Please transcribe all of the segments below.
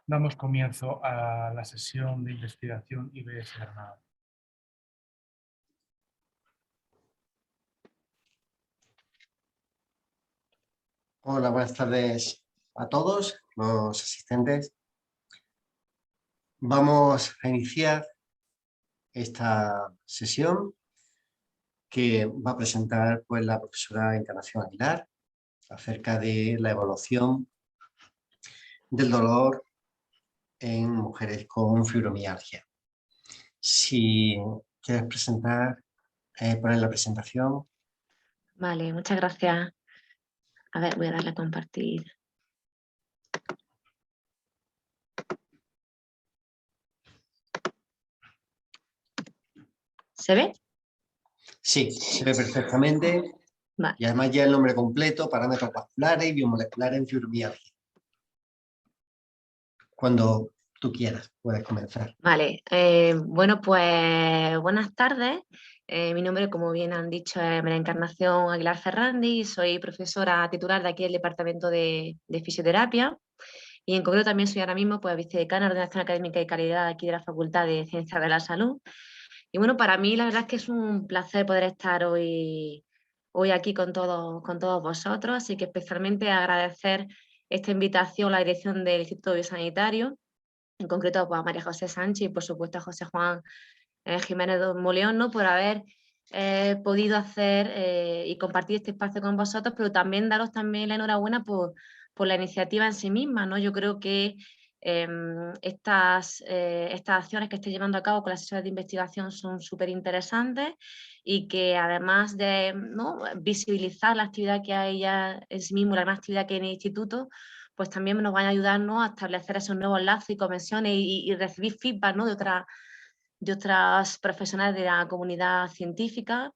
Damos comienzo a la sesión de investigación IBS Granada. Hola, buenas tardes a todos los asistentes. Vamos a iniciar esta sesión que va a presentar la profesora Encarnación Aguilar acerca de la evaluación del dolor en mujeres con fibromialgia. Si quieres poner la presentación. Vale, muchas gracias. A ver, voy a darle a compartir. ¿Se ve? Sí, se ve perfectamente. Vale. Y además ya el nombre completo, parámetros vasculares y biomoleculares en fibromialgia. Cuando tú quieras, puedes comenzar. Vale, bueno, pues buenas tardes. Mi nombre, como bien han dicho, es María Encarnación Aguilar Ferrandi. Soy profesora titular de aquí del Departamento de Fisioterapia. Y en concreto también soy ahora mismo pues, vicedecana de Ordenación Académica y Calidad aquí de la Facultad de Ciencias de la Salud. Y bueno, para mí la verdad es que es un placer poder estar hoy aquí con todos vosotros, así que especialmente agradecer esta invitación a la dirección del Instituto Biosanitario, en concreto pues, a María José Sánchez y por supuesto a José Juan Jiménez Moleón, ¿no? Por haber podido hacer y compartir este espacio con vosotros, pero también daros también la enhorabuena por la iniciativa en sí misma, ¿no? Yo creo que estas acciones que estáis llevando a cabo con las sesiones de investigación son súper interesantes y que además de, ¿no?, visibilizar la actividad que hay ya en sí mismo, la gran actividad que hay en el instituto, pues también nos van a ayudarnos a establecer esos nuevos lazos y conexiones y recibir feedback, ¿no?, de otras profesionales de la comunidad científica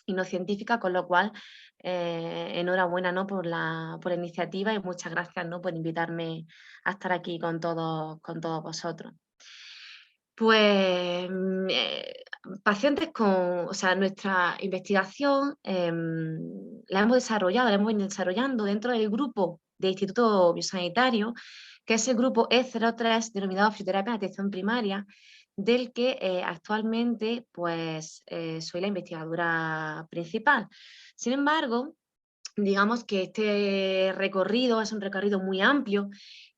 y no científica, con lo cual enhorabuena, ¿no?, por la iniciativa y muchas gracias, ¿no?, por invitarme a estar aquí con todos vosotros. Pues pacientes o sea, nuestra investigación la hemos venido desarrollando dentro del grupo de Instituto Biosanitario, que es el grupo E03 denominado Fisioterapia de Atención Primaria, del que actualmente pues, soy la investigadora principal. Sin embargo, digamos que este recorrido es un recorrido muy amplio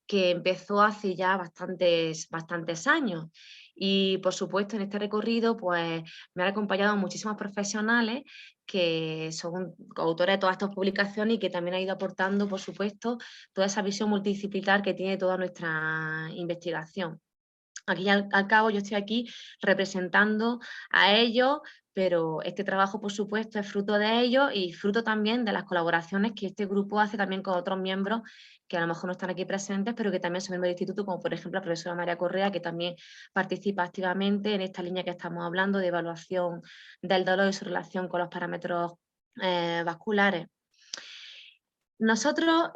que empezó hace ya bastantes años. Y por supuesto en este recorrido pues me han acompañado muchísimos profesionales que son autores de todas estas publicaciones y que también han ido aportando, por supuesto, toda esa visión multidisciplinar que tiene toda nuestra investigación. Aquí al cabo yo estoy aquí representando a ellos, pero este trabajo, por supuesto, es fruto de ellos y fruto también de las colaboraciones que este grupo hace también con otros miembros que a lo mejor no están aquí presentes, pero que también son miembros del instituto, como por ejemplo la profesora María Correa, que también participa activamente en esta línea que estamos hablando de evaluación del dolor y su relación con los parámetros vasculares. Nosotros,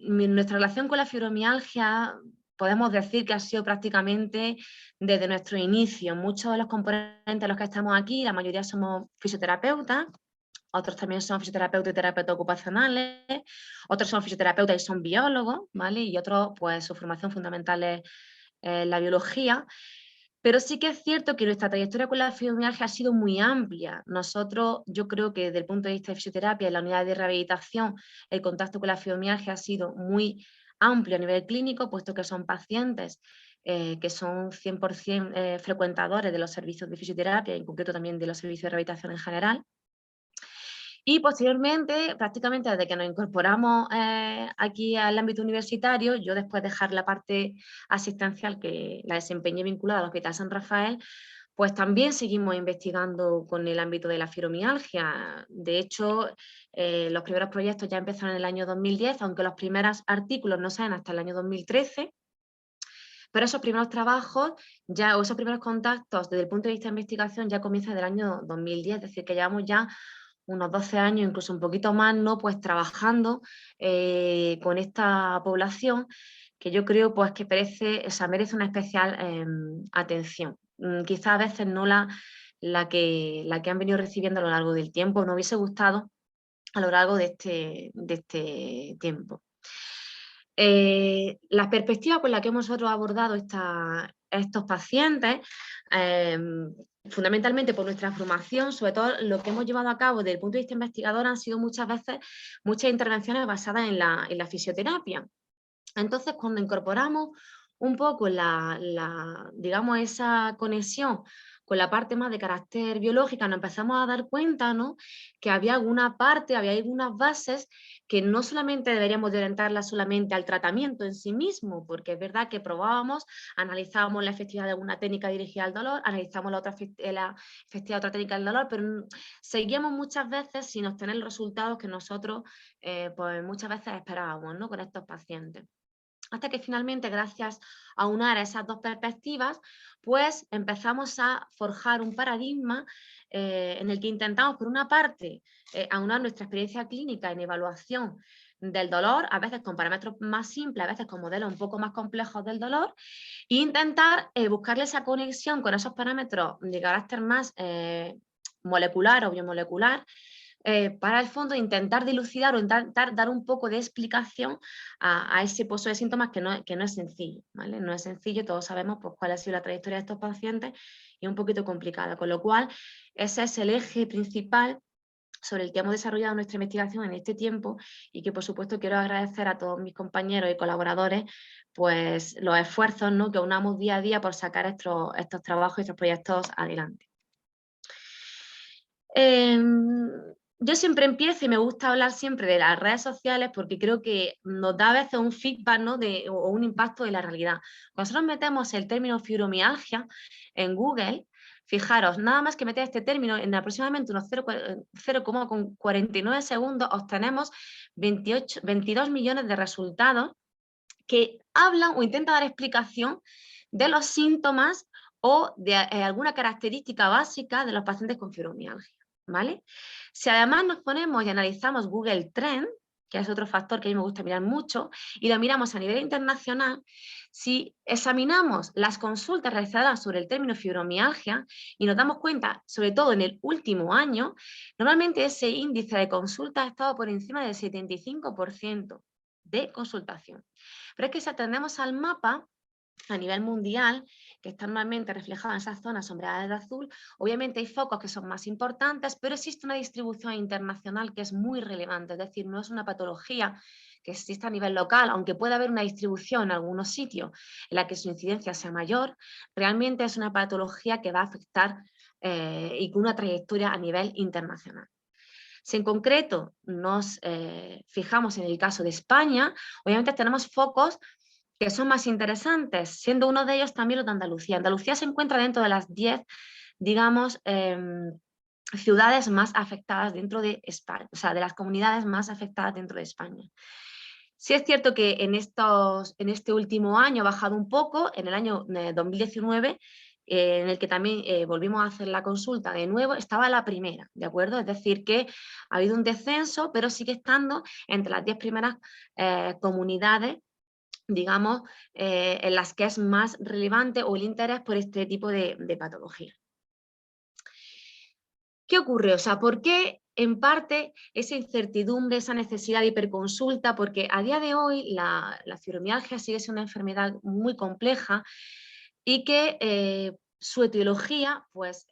nuestra relación con la fibromialgia podemos decir que ha sido prácticamente desde nuestro inicio. Muchos de los componentes de los que estamos aquí, la mayoría somos fisioterapeutas, otros también son fisioterapeutas y terapeutas ocupacionales, otros son fisioterapeutas y son biólogos, ¿vale? Y otros, pues su formación fundamental es la biología. Pero sí que es cierto que nuestra trayectoria con la fibromialgia ha sido muy amplia. Nosotros, yo creo que desde el punto de vista de fisioterapia, en la unidad de rehabilitación, el contacto con la fibromialgia ha sido muy amplio a nivel clínico, puesto que son pacientes que son 100% frecuentadores de los servicios de fisioterapia, en concreto también de los servicios de rehabilitación en general. Y posteriormente, prácticamente desde que nos incorporamos aquí al ámbito universitario, yo después de dejar la parte asistencial que la desempeñé vinculada al Hospital San Rafael, pues también seguimos investigando con el ámbito de la fibromialgia. De hecho, los primeros proyectos ya empezaron en el año 2010, aunque los primeros artículos no salen hasta el año 2013. Pero esos primeros trabajos, o esos primeros contactos desde el punto de vista de investigación ya comienzan del año 2010, es decir, que llevamos ya unos 12 años, incluso un poquito más, ¿no?, pues trabajando con esta población que yo creo pues que merece una especial atención. Quizás a veces no la que han venido recibiendo a lo largo del tiempo, nos hubiese gustado a lo largo de este tiempo. La perspectiva con la que hemos nosotros abordado estos pacientes, fundamentalmente por nuestra formación, sobre todo lo que hemos llevado a cabo desde el punto de vista investigador han sido muchas veces muchas intervenciones basadas en la fisioterapia. Entonces, cuando incorporamos un poco digamos, esa conexión con la parte más de carácter biológica, nos empezamos a dar cuenta, ¿no?, que había alguna parte, había algunas bases que no solamente deberíamos de orientarlas solamente al tratamiento en sí mismo, porque es verdad que probábamos, analizábamos la efectividad de alguna técnica dirigida al dolor, analizábamos la efectividad de otra técnica del dolor, pero seguíamos muchas veces sin obtener los resultados que nosotros pues muchas veces esperábamos, ¿no?, con estos pacientes. Hasta que finalmente, gracias a unar esas dos perspectivas, pues empezamos a forjar un paradigma en el que intentamos, por una parte, aunar nuestra experiencia clínica en evaluación del dolor, a veces con parámetros más simples, a veces con modelos un poco más complejos del dolor, e intentar buscarle esa conexión con esos parámetros de carácter más molecular o biomolecular, para el fondo intentar dilucidar o intentar dar un poco de explicación a ese pozo de síntomas que no es sencillo, ¿vale? No es sencillo, todos sabemos pues, cuál ha sido la trayectoria de estos pacientes y es un poquito complicada, con lo cual ese es el eje principal sobre el que hemos desarrollado nuestra investigación en este tiempo y que por supuesto quiero agradecer a todos mis compañeros y colaboradores pues los esfuerzos, ¿no?, que unamos día a día por sacar estos trabajos y estos proyectos adelante. Yo siempre empiezo y me gusta hablar siempre de las redes sociales porque creo que nos da a veces un feedback, ¿no?, o un impacto de la realidad. Cuando nosotros metemos el término fibromialgia en Google, fijaros, nada más que meter este término, en aproximadamente unos 0,49 segundos obtenemos 22 millones de resultados que hablan o intentan dar explicación de los síntomas o de alguna característica básica de los pacientes con fibromialgia, ¿vale? Si además nos ponemos y analizamos Google Trend, que es otro factor que a mí me gusta mirar mucho, y lo miramos a nivel internacional, si examinamos las consultas realizadas sobre el término fibromialgia y nos damos cuenta, sobre todo en el último año, normalmente ese índice de consultas ha estado por encima del 75% de consultación. Pero es que si atendemos al mapa a nivel mundial, que está normalmente reflejado en esas zonas sombreadas de azul, obviamente hay focos que son más importantes, pero existe una distribución internacional que es muy relevante, es decir, no es una patología que exista a nivel local, aunque pueda haber una distribución en algunos sitios en la que su incidencia sea mayor, realmente es una patología que va a afectar y con una trayectoria a nivel internacional. Si en concreto nos fijamos en el caso de España, obviamente tenemos focos que son más interesantes, siendo uno de ellos también los de Andalucía. Andalucía se encuentra dentro de las 10, digamos, ciudades más afectadas dentro de España, o sea, de las comunidades más afectadas dentro de España. Sí es cierto que en este último año ha bajado un poco, en el año 2019, en el que también volvimos a hacer la consulta de nuevo, estaba la primera, ¿de acuerdo? Es decir, que ha habido un descenso, pero sigue estando entre las 10 primeras comunidades, digamos, en las que es más relevante o el interés por este tipo de patología. ¿Qué ocurre? O sea, ¿por qué en parte esa incertidumbre, esa necesidad de hiperconsulta? Porque a día de hoy la fibromialgia sigue siendo una enfermedad muy compleja y que su etiología, pues,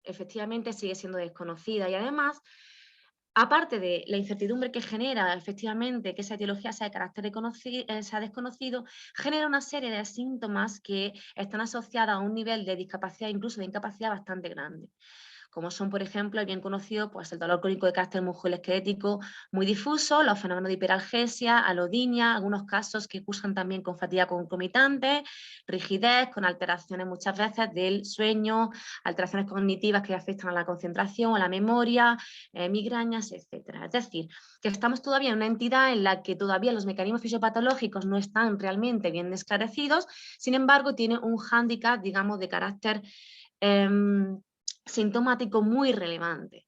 efectivamente sigue siendo desconocida y además, aparte de la incertidumbre que genera efectivamente que esa etiología sea de carácter sea desconocido, genera una serie de síntomas que están asociados a un nivel de discapacidad, incluso de incapacidad bastante grande, como son, por ejemplo, el bien conocido, pues el dolor crónico de carácter musculoesquelético muy difuso, los fenómenos de hiperalgesia, alodinia, algunos casos que cursan también con fatiga concomitante, rigidez, con alteraciones muchas veces del sueño, alteraciones cognitivas que afectan a la concentración, a la memoria, migrañas, etc. Es decir, que estamos todavía en una entidad en la que todavía los mecanismos fisiopatológicos no están realmente bien esclarecidos, sin embargo tiene un hándicap, digamos, de carácter sintomático muy relevante.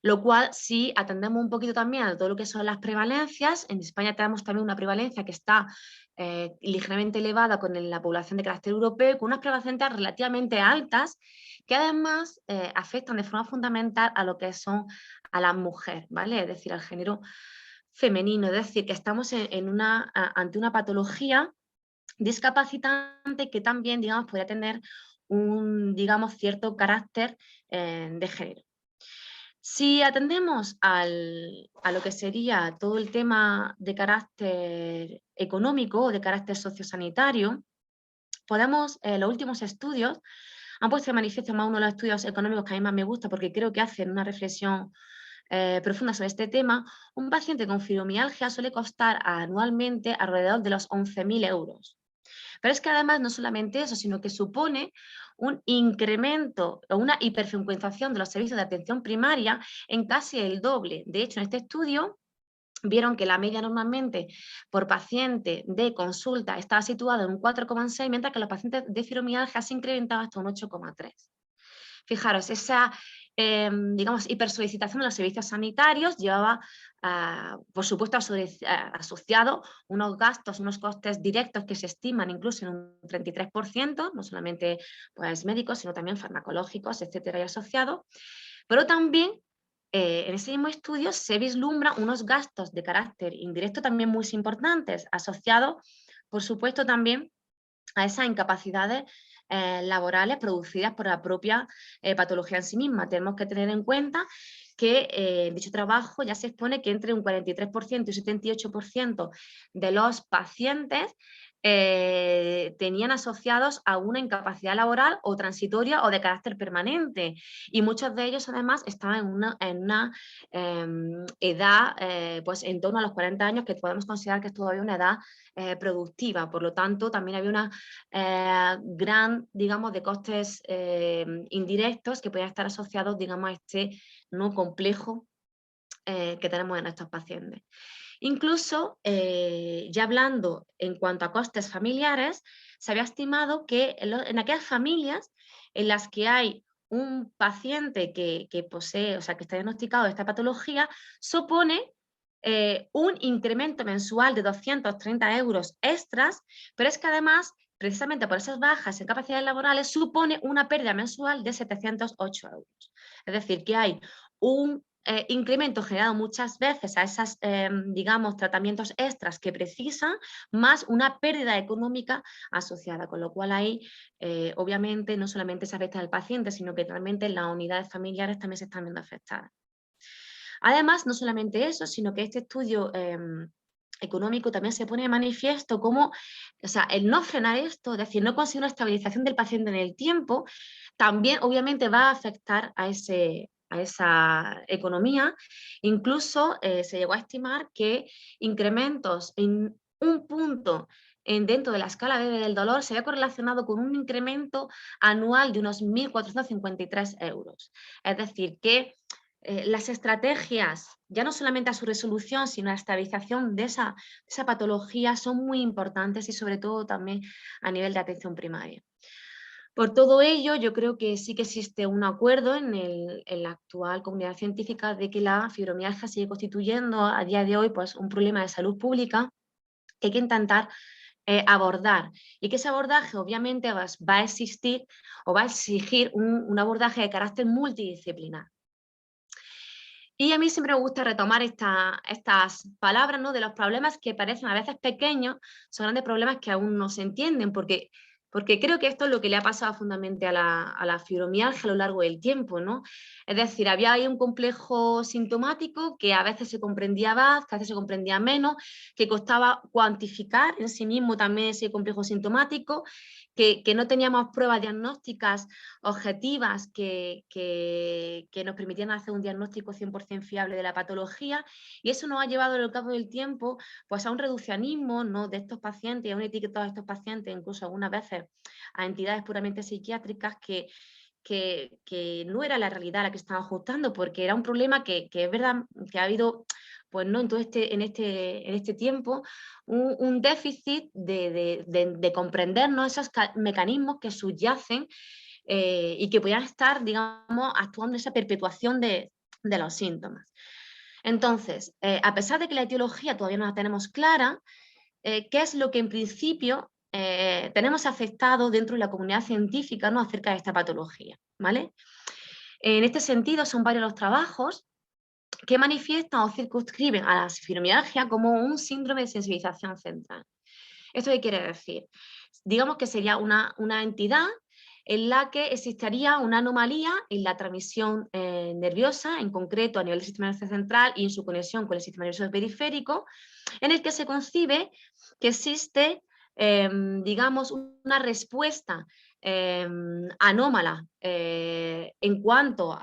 Lo cual, si atendemos un poquito también a todo lo que son las prevalencias, en España tenemos también una prevalencia que está ligeramente elevada con la población de carácter europeo, con unas prevalencias relativamente altas, que además afectan de forma fundamental a lo que son a las mujeres, ¿vale? Es decir, al género femenino, es decir, que estamos ante una patología discapacitante que también, digamos, podría tener un, digamos, cierto carácter de género. Si atendemos a lo que sería todo el tema de carácter económico o de carácter sociosanitario, los últimos estudios han puesto de manifiesto, más uno de los estudios económicos que a mí más me gusta porque creo que hacen una reflexión profunda sobre este tema. Un paciente con fibromialgia suele costar anualmente alrededor de los 11.000 euros. Pero es que además no solamente eso, sino que supone un incremento o una hiperfrecuentación de los servicios de atención primaria en casi el doble. De hecho, en este estudio vieron que la media normalmente por paciente de consulta estaba situada en un 4,6, mientras que los pacientes de fibromialgia se incrementaba hasta un 8,3. Fijaros, esa digamos, hipersolicitación de los servicios sanitarios llevaba, por supuesto, asociado unos gastos, unos costes directos que se estiman incluso en un 33%, no solamente pues, médicos, sino también farmacológicos, etcétera, y asociados. Pero también en ese mismo estudio se vislumbran unos gastos de carácter indirecto también muy importantes, asociados, por supuesto, también a esas incapacidades laborales producidas por la propia patología en sí misma. Tenemos que tener en cuenta que en dicho trabajo ya se expone que entre un 43% y un 78% de los pacientes tenían asociados a una incapacidad laboral o transitoria o de carácter permanente, y muchos de ellos además estaban en una edad pues en torno a los 40 años, que podemos considerar que es todavía una edad productiva. Por lo tanto, también había una gran, digamos, de costes indirectos que podían estar asociados, digamos, a este no complejo que tenemos en estos pacientes. Incluso, ya hablando en cuanto a costes familiares, se había estimado que en aquellas familias en las que hay un paciente que posee, o sea, que está diagnosticado de esta patología, supone un incremento mensual de 230 euros extras, pero es que además, precisamente por esas bajas en capacidades laborales, supone una pérdida mensual de 708 euros. Es decir, que hay un incremento generado muchas veces a esos, digamos, tratamientos extras que precisan, más una pérdida económica asociada, con lo cual ahí, obviamente, no solamente se afecta al paciente, sino que realmente las unidades familiares también se están viendo afectadas. Además, no solamente eso, sino que este estudio económico también se pone de manifiesto cómo, o sea, el no frenar esto, es decir, no conseguir una estabilización del paciente en el tiempo, también obviamente va a afectar a esa economía. Incluso se llegó a estimar que incrementos en un punto dentro de la escala BB del dolor se había correlacionado con un incremento anual de unos 1.453 euros. Es decir, que las estrategias, ya no solamente a su resolución, sino a la estabilización de esa patología, son muy importantes, y sobre todo también a nivel de atención primaria. Por todo ello, yo creo que sí que existe un acuerdo en la actual comunidad científica de que la fibromialgia sigue constituyendo a día de hoy pues, un problema de salud pública que hay que intentar abordar, y que ese abordaje obviamente va a existir o va a exigir un abordaje de carácter multidisciplinar. Y a mí siempre me gusta retomar estas palabras, ¿no? De los problemas que parecen a veces pequeños, son grandes problemas que aún no se entienden, porque creo que esto es lo que le ha pasado fundamentalmente a la fibromialgia a lo largo del tiempo, ¿no? Es decir, había ahí un complejo sintomático que a veces se comprendía más, que a veces se comprendía menos, que costaba cuantificar en sí mismo también ese complejo sintomático, que no teníamos pruebas diagnósticas objetivas que nos permitieran hacer un diagnóstico 100% fiable de la patología, y eso nos ha llevado al cabo del tiempo pues, a un reduccionismo, ¿no? de estos pacientes, a un etiquetado de estos pacientes, incluso algunas veces a entidades puramente psiquiátricas que no era la realidad a la que estaban ajustando, porque era un problema que es verdad que ha habido pues no en todo en este tiempo un déficit de comprendernos esos mecanismos que subyacen y que podían estar, digamos, actuando en esa perpetuación de los síntomas. Entonces, a pesar de que la etiología todavía no la tenemos clara, ¿qué es lo que en principio tenemos aceptado dentro de la comunidad científica, ¿no? acerca de esta patología? ¿Vale? En este sentido, son varios los trabajos que manifiestan o circunscriben a la fibromialgia como un síndrome de sensibilización central. ¿Esto qué quiere decir? Digamos que sería una entidad en la que existiría una anomalía en la transmisión nerviosa, en concreto a nivel del sistema nervioso central y en su conexión con el sistema nervioso periférico, en el que se concibe que existe, digamos, una respuesta anómala en cuanto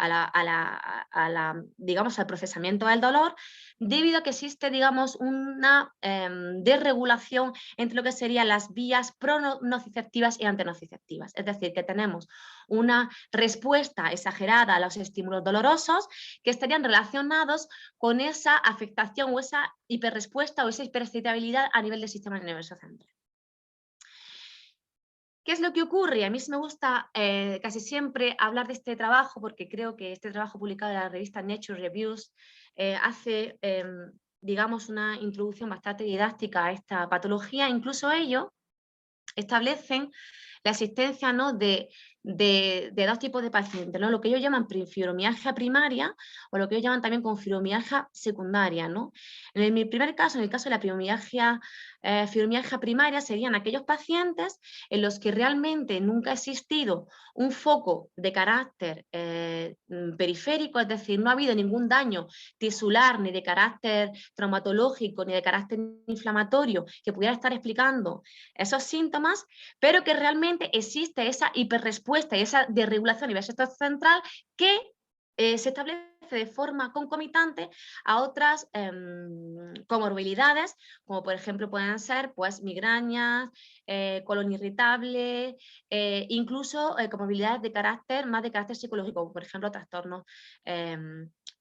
digamos, al procesamiento del dolor, debido a que existe, digamos, una desregulación entre lo que serían las vías pronociceptivas y antenociceptivas. Es decir, que tenemos una respuesta exagerada a los estímulos dolorosos que estarían relacionados con esa afectación o esa hiperrespuesta o esa hiperexcitabilidad a nivel del sistema nervioso central. ¿Qué es lo que ocurre? A mí sí me gusta casi siempre hablar de este trabajo porque creo que este trabajo publicado en la revista Nature Reviews hace, digamos, una introducción bastante didáctica a esta patología. Incluso ellos establecen la existencia, ¿no?, de dos tipos de pacientes, ¿no? Lo que ellos llaman fibromialgia primaria o lo que ellos llaman también con fibromialgia secundaria, ¿no? En mi primer caso, en el caso de la fibromialgia primaria, serían aquellos pacientes en los que realmente nunca ha existido un foco de carácter periférico, es decir, no ha habido ningún daño tisular, ni de carácter traumatológico, ni de carácter inflamatorio que pudiera estar explicando esos síntomas, pero que realmente existe esa hiperrespuesta y esa desregulación a nivel central que se establece de forma concomitante a otras comorbilidades, como por ejemplo pueden ser pues, migrañas, colon irritable, incluso comorbilidades de carácter, más de carácter psicológico, como por ejemplo trastornos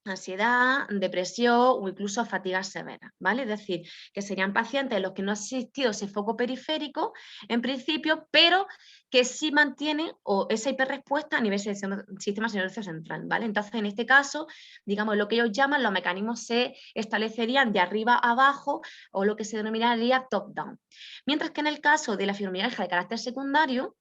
ansiedad, depresión o incluso fatiga severa, ¿vale? Es decir, que serían pacientes en los que no ha existido ese foco periférico en principio, pero que sí mantienen esa hiperrespuesta a nivel del sistema nervioso central, ¿vale? Entonces, en este caso, digamos, lo que ellos llaman, los mecanismos se establecerían de arriba a abajo o lo que se denominaría top-down. Mientras que en el caso de la fibromialgia de carácter secundario,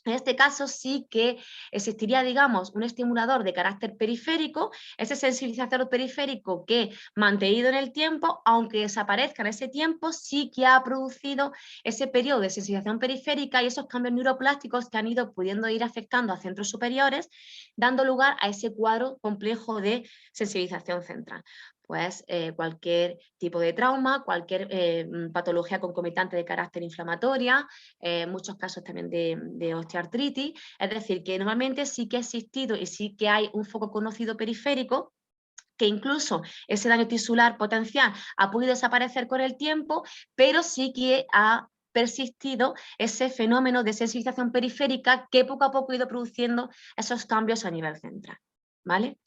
en este caso sí que existiría, digamos, un estimulador de carácter periférico, ese sensibilizador periférico que, mantenido en el tiempo, aunque desaparezca en ese tiempo, sí que ha producido ese periodo de sensibilización periférica y esos cambios neuroplásticos que han ido pudiendo ir afectando a centros superiores, dando lugar a ese cuadro complejo de sensibilización central. Pues cualquier tipo de trauma, cualquier patología concomitante de carácter inflamatoria, muchos casos también de osteoartritis, es decir, que normalmente sí que ha existido y sí que hay un foco conocido periférico, que incluso ese daño tisular potencial ha podido desaparecer con el tiempo, pero sí que ha persistido ese fenómeno de sensibilización periférica que poco a poco ha ido produciendo esos cambios a nivel central. ¿Vale?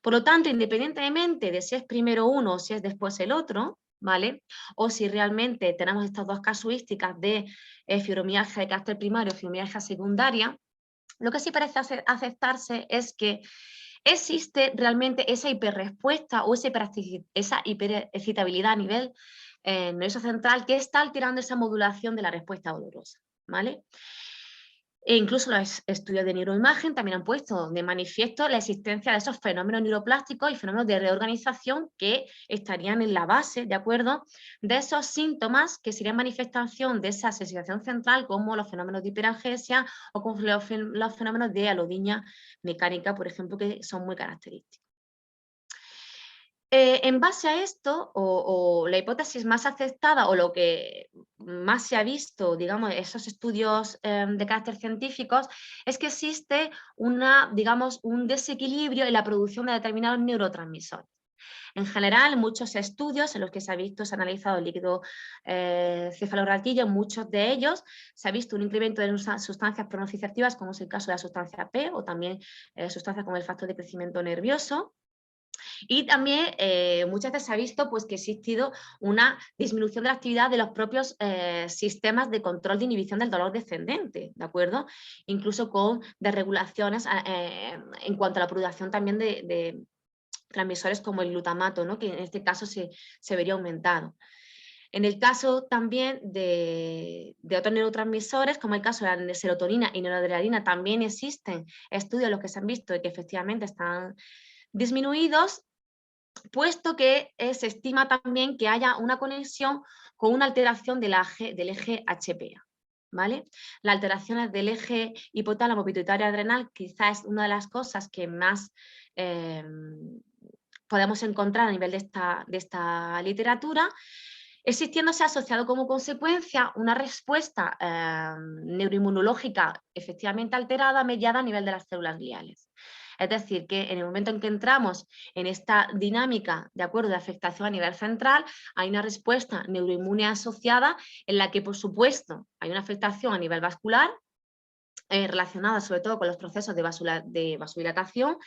Por lo tanto, independientemente de si es primero uno o si es después el otro, ¿vale? O si realmente tenemos estas dos casuísticas de fibromialgia de carácter primario o fibromialgia secundaria, lo que sí parece aceptarse es que existe realmente esa hiperrespuesta o esa hiperexcitabilidad a nivel nervioso central que está alterando esa modulación de la respuesta dolorosa, ¿vale? E incluso los estudios de neuroimagen también han puesto de manifiesto la existencia de esos fenómenos neuroplásticos y fenómenos de reorganización que estarían en la base, ¿de acuerdo?, de esos síntomas que serían manifestación de esa sensibilización central, como los fenómenos de hiperalgesia o como los fenómenos de alodinia mecánica, por ejemplo, que son muy característicos. En base a esto, o la hipótesis más aceptada o lo que más se ha visto, digamos, esos estudios de carácter científicos, es que existe digamos, un desequilibrio en la producción de determinados neurotransmisores. En general, muchos estudios en los que se ha analizado el líquido cefalorraquídeo, en muchos de ellos se ha visto un incremento de sustancias pronociceptivas, como es el caso de la sustancia P, o también sustancias como el factor de crecimiento nervioso. Y también muchas veces se ha visto pues, que ha existido una disminución de la actividad de los propios sistemas de control de inhibición del dolor descendente, ¿de acuerdo? Incluso con desregulaciones en cuanto a la producción también de transmisores como el glutamato, ¿no? Que en este caso se vería aumentado. En el caso también de otros neurotransmisores, como el caso de la serotonina y noradrenalina, también existen estudios en los que se han visto que efectivamente están disminuidos, puesto que se estima también que haya una conexión con una alteración del eje HPA. ¿Vale? Las alteraciones del eje hipotálamo pituitario adrenal quizás es una de las cosas que más podemos encontrar a nivel de esta literatura, existiéndose asociado como consecuencia una respuesta neuroinmunológica efectivamente alterada mediada a nivel de las células gliales. Es decir, que en el momento en que entramos en esta dinámica de acuerdo de afectación a nivel central, hay una respuesta neuroinmune asociada en la que, por supuesto, hay una afectación a nivel vascular relacionada sobre todo con los procesos de vasodilatación,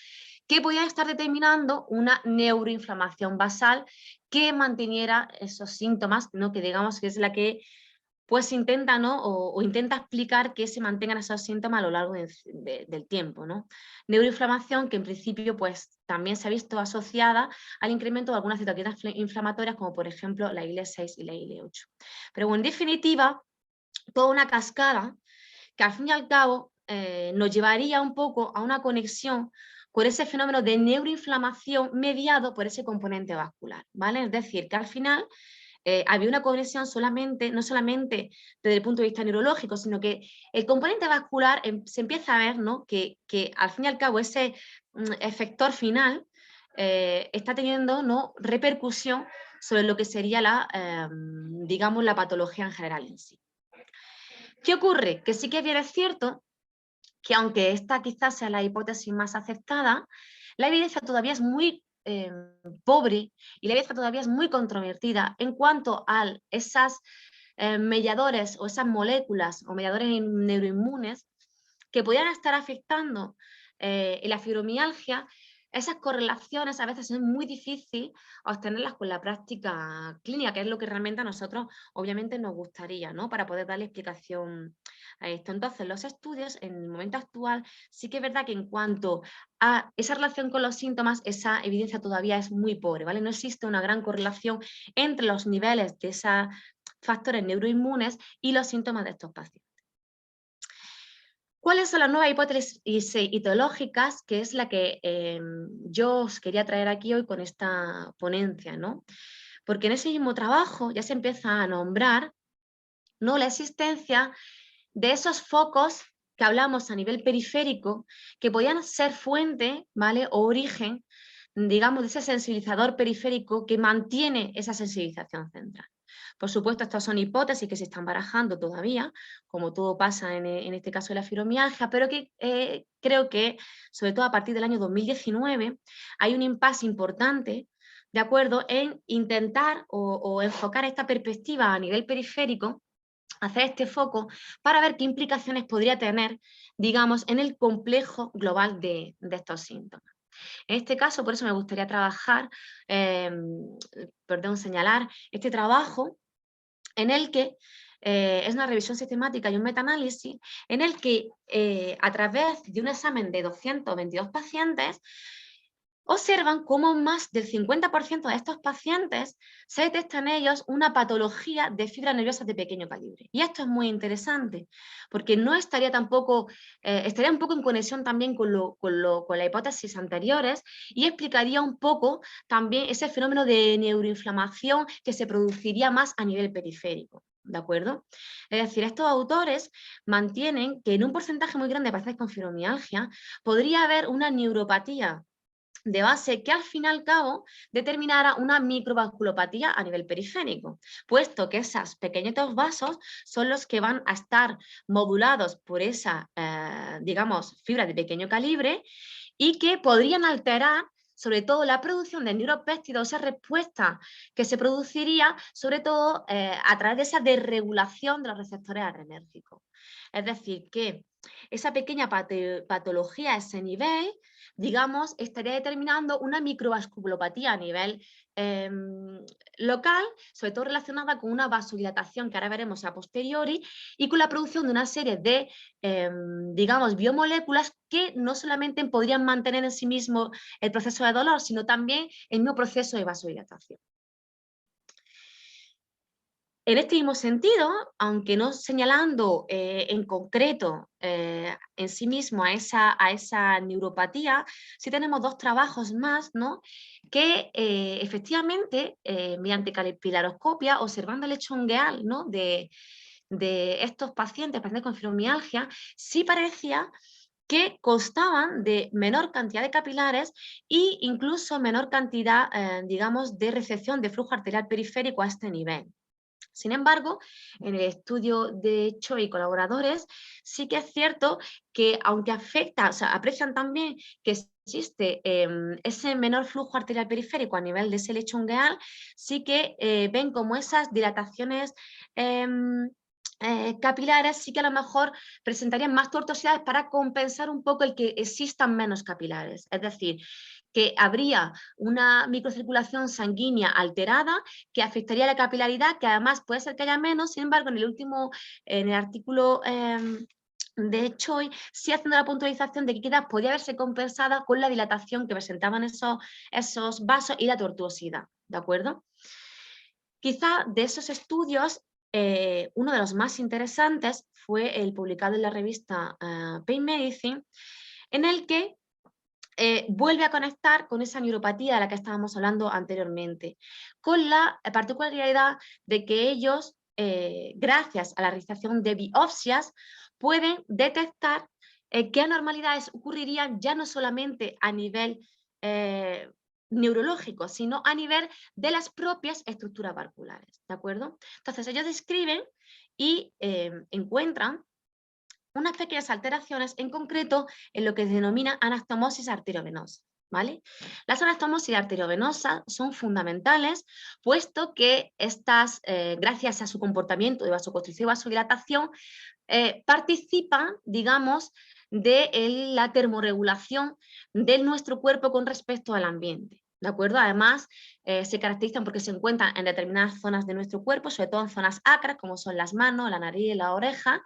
que podía estar determinando una neuroinflamación basal que manteniera esos síntomas, ¿no? Que digamos que es la que pues intenta, ¿no? o intenta explicar que se mantengan esos síntomas a lo largo del tiempo, ¿no? Neuroinflamación que en principio pues también se ha visto asociada al incremento de algunas citoquinas inflamatorias como por ejemplo la IL-6 y la IL-8. Pero bueno, en definitiva, toda una cascada que al fin y al cabo nos llevaría un poco a una conexión con ese fenómeno de neuroinflamación mediado por ese componente vascular, ¿vale? Es decir, que al final había una conexión no solamente desde el punto de vista neurológico, sino que el componente vascular se empieza a ver, ¿no? que al fin y al cabo ese efector final está teniendo, ¿no? repercusión sobre lo que sería digamos, la patología en general en sí. ¿Qué ocurre? Que sí que bien es cierto que aunque esta quizás sea la hipótesis más aceptada, la evidencia todavía es muy pobre y la evidencia todavía es muy controvertida en cuanto a esas mediadores o esas moléculas o mediadores neuroinmunes que podrían estar afectando en la fibromialgia. Esas correlaciones a veces es muy difícil obtenerlas con la práctica clínica, que es lo que realmente a nosotros obviamente nos gustaría, ¿no? Para poder darle explicación a esto. Entonces, los estudios en el momento actual sí que es verdad que en cuanto a esa relación con los síntomas, esa evidencia todavía es muy pobre, ¿vale? No existe una gran correlación entre los niveles de esos factores neuroinmunes y los síntomas de estos pacientes. ¿Cuáles son las nuevas hipótesis etiológicas? Que es la que yo os quería traer aquí hoy con esta ponencia, ¿no? Porque en ese mismo trabajo ya se empieza a nombrar, ¿no? la existencia de esos focos que hablamos a nivel periférico, que podían ser fuente, ¿vale? o origen, digamos, de ese sensibilizador periférico que mantiene esa sensibilización central. Por supuesto, estas son hipótesis que se están barajando todavía, como todo pasa en este caso de la fibromialgia, pero que creo que, sobre todo a partir del año 2019, hay un impasse importante, ¿de acuerdo?, en intentar o enfocar esta perspectiva a nivel periférico, hacer este foco para ver qué implicaciones podría tener, digamos, en el complejo global de estos síntomas. En este caso, por eso me gustaría señalar este trabajo en el que es una revisión sistemática y un metaanálisis en el que a través de un examen de 222 pacientes observan cómo más del 50% de estos pacientes se detecta en ellos una patología de fibras nerviosas de pequeño calibre. Y esto es muy interesante, porque no estaría tampoco, estaría un poco en conexión también con las hipótesis anteriores y explicaría un poco también ese fenómeno de neuroinflamación que se produciría más a nivel periférico. ¿De acuerdo? Es decir, estos autores mantienen que en un porcentaje muy grande de pacientes con fibromialgia podría haber una neuropatía de base que al fin y al cabo determinara una microvasculopatía a nivel periférico, puesto que esos pequeñitos vasos son los que van a estar modulados por esa, digamos, fibra de pequeño calibre y que podrían alterar sobre todo la producción de neuropéptidos, esa respuesta que se produciría sobre todo a través de esa desregulación de los receptores adrenérgicos. Es decir, que esa pequeña patología a ese nivel, digamos, estaría determinando una microvasculopatía a nivel local, sobre todo relacionada con una vasodilatación que ahora veremos a posteriori y con la producción de una serie de, digamos, biomoléculas que no solamente podrían mantener en sí mismo el proceso de dolor, sino también el mismo proceso de vasodilatación. En este mismo sentido, aunque no señalando en concreto en sí mismo a esa neuropatía, sí tenemos dos trabajos más, ¿no? Que efectivamente, mediante capilaroscopia, observando el hecho ungueal, ¿no? de estos pacientes con fibromialgia, sí parecía que constaban de menor cantidad de capilares e incluso menor cantidad, digamos, de recepción de flujo arterial periférico a este nivel. Sin embargo, en el estudio de Choi y colaboradores, sí que es cierto que aunque afecta, o sea, aprecian también que existe ese menor flujo arterial periférico a nivel de ese lecho ungueal, sí que ven como esas dilataciones capilares sí que a lo mejor presentarían más tortuosidades para compensar un poco el que existan menos capilares. Es decir, que habría una microcirculación sanguínea alterada que afectaría la capilaridad, que además puede ser que haya menos. Sin embargo, en el artículo de Choi, sí haciendo la puntualización de que quizás podía haberse compensada con la dilatación que presentaban esos vasos y la tortuosidad, ¿de acuerdo? Quizá de esos estudios, uno de los más interesantes fue el publicado en la revista Pain Medicine, en el que vuelve a conectar con esa neuropatía de la que estábamos hablando anteriormente, con la particularidad de que ellos, gracias a la realización de biopsias, pueden detectar qué anormalidades ocurrirían ya no solamente a nivel neurológico, sino a nivel de las propias estructuras vasculares, ¿de acuerdo? Entonces ellos describen y encuentran unas pequeñas alteraciones, en concreto en lo que se denomina anastomosis arteriovenosa. ¿Vale? Las anastomosis arteriovenosas son fundamentales, puesto que estas, gracias a su comportamiento de vasoconstricción y vasodilatación, participan, digamos, de la termorregulación de nuestro cuerpo con respecto al ambiente. ¿De acuerdo? Además, se caracterizan porque se encuentran en determinadas zonas de nuestro cuerpo, sobre todo en zonas acras, como son las manos, la nariz y la oreja,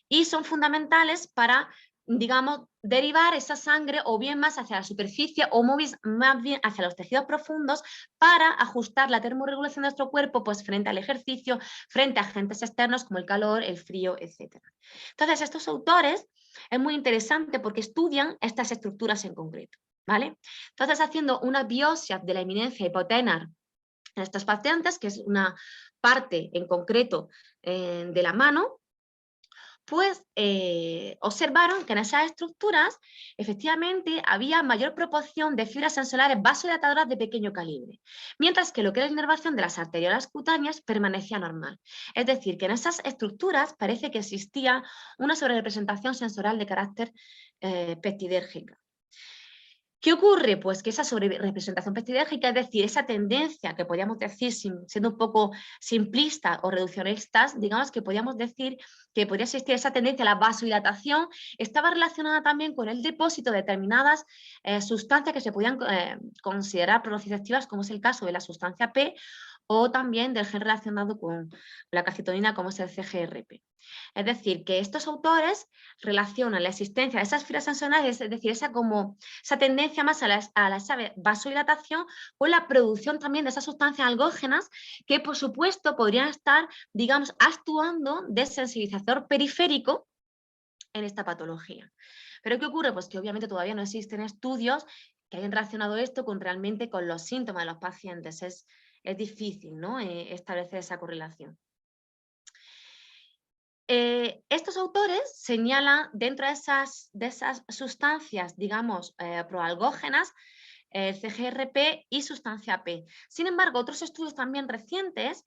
y son fundamentales para, digamos, derivar esa sangre o bien más hacia la superficie o más bien hacia los tejidos profundos para ajustar la termorregulación de nuestro cuerpo pues, frente al ejercicio, frente a agentes externos como el calor, el frío, etc. Entonces, estos autores es muy interesante porque estudian estas estructuras en concreto. ¿Vale? Entonces, haciendo una biopsia de la eminencia hipotenar en estos pacientes, que es una parte en concreto de la mano, pues observaron que en esas estructuras efectivamente había mayor proporción de fibras sensoriales vasodilatadoras de pequeño calibre, mientras que lo que era la inervación de las arteriolas cutáneas permanecía normal. Es decir, que en esas estructuras parece que existía una sobrerepresentación sensorial de carácter peptidérgica. ¿Qué ocurre? Pues que esa sobrerepresentación peptidérgica, es decir, esa tendencia que podríamos decir, siendo un poco simplistas o reduccionistas, digamos que podríamos decir que podría existir esa tendencia a la vasodilatación, estaba relacionada también con el depósito de determinadas sustancias que se podían considerar nociceptivas, como es el caso de la sustancia P, o también del gen relacionado con la calcitonina, como es el CGRP. Es decir, que estos autores relacionan la existencia de esas fibras sensoriales, es decir, esa tendencia más a la vasodilatación, con la producción también de esas sustancias algógenas que, por supuesto, podrían estar, digamos, actuando de sensibilizador periférico en esta patología. ¿Pero qué ocurre? Pues que obviamente todavía no existen estudios que hayan relacionado esto realmente con los síntomas de los pacientes. Es difícil, ¿no? Establecer esa correlación. Estos autores señalan dentro de esas sustancias, digamos, proalgógenas, el CGRP y sustancia P. Sin embargo, otros estudios también recientes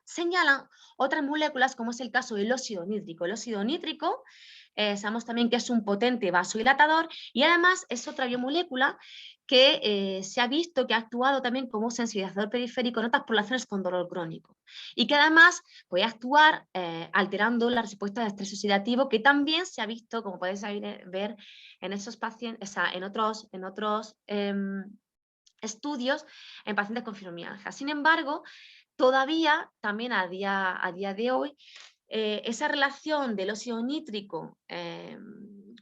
señalan otras moléculas, como es el caso del óxido nítrico. El óxido nítrico, sabemos también que es un potente vasodilatador y además es otra biomolécula que se ha visto que ha actuado también como sensibilizador periférico en otras poblaciones con dolor crónico y que además puede actuar alterando la respuesta de estrés oxidativo, que también se ha visto, como podéis ver en esos pacientes, en otros estudios en pacientes con fibromialgia. Sin embargo, todavía, también a día de hoy, esa relación del óxido nítrico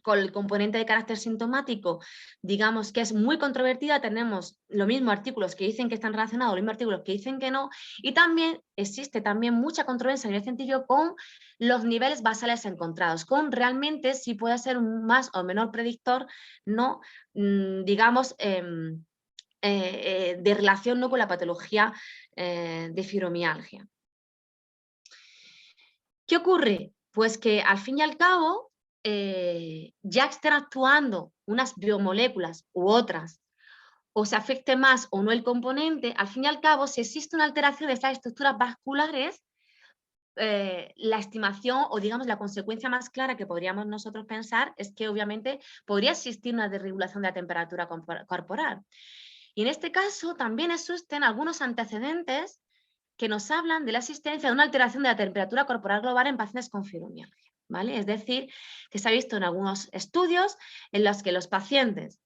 con el componente de carácter sintomático, digamos que es muy controvertida, tenemos los mismos artículos que dicen que están relacionados, los mismos artículos que dicen que no, y también existe mucha controversia a nivel científico con los niveles basales encontrados, con realmente si puede ser un más o menor predictor, no, digamos, de relación no con la patología de fibromialgia. ¿Qué ocurre? Pues que al fin y al cabo, ya estén actuando unas biomoléculas u otras, o se afecte más o no el componente, al fin y al cabo, si existe una alteración de estas estructuras vasculares, la estimación o digamos la consecuencia más clara que podríamos nosotros pensar es que obviamente podría existir una desregulación de la temperatura corporal. Y en este caso también existen algunos antecedentes que nos hablan de la existencia de una alteración de la temperatura corporal global en pacientes con fibromialgia, ¿vale? Es decir, que se ha visto en algunos estudios en los que los pacientes,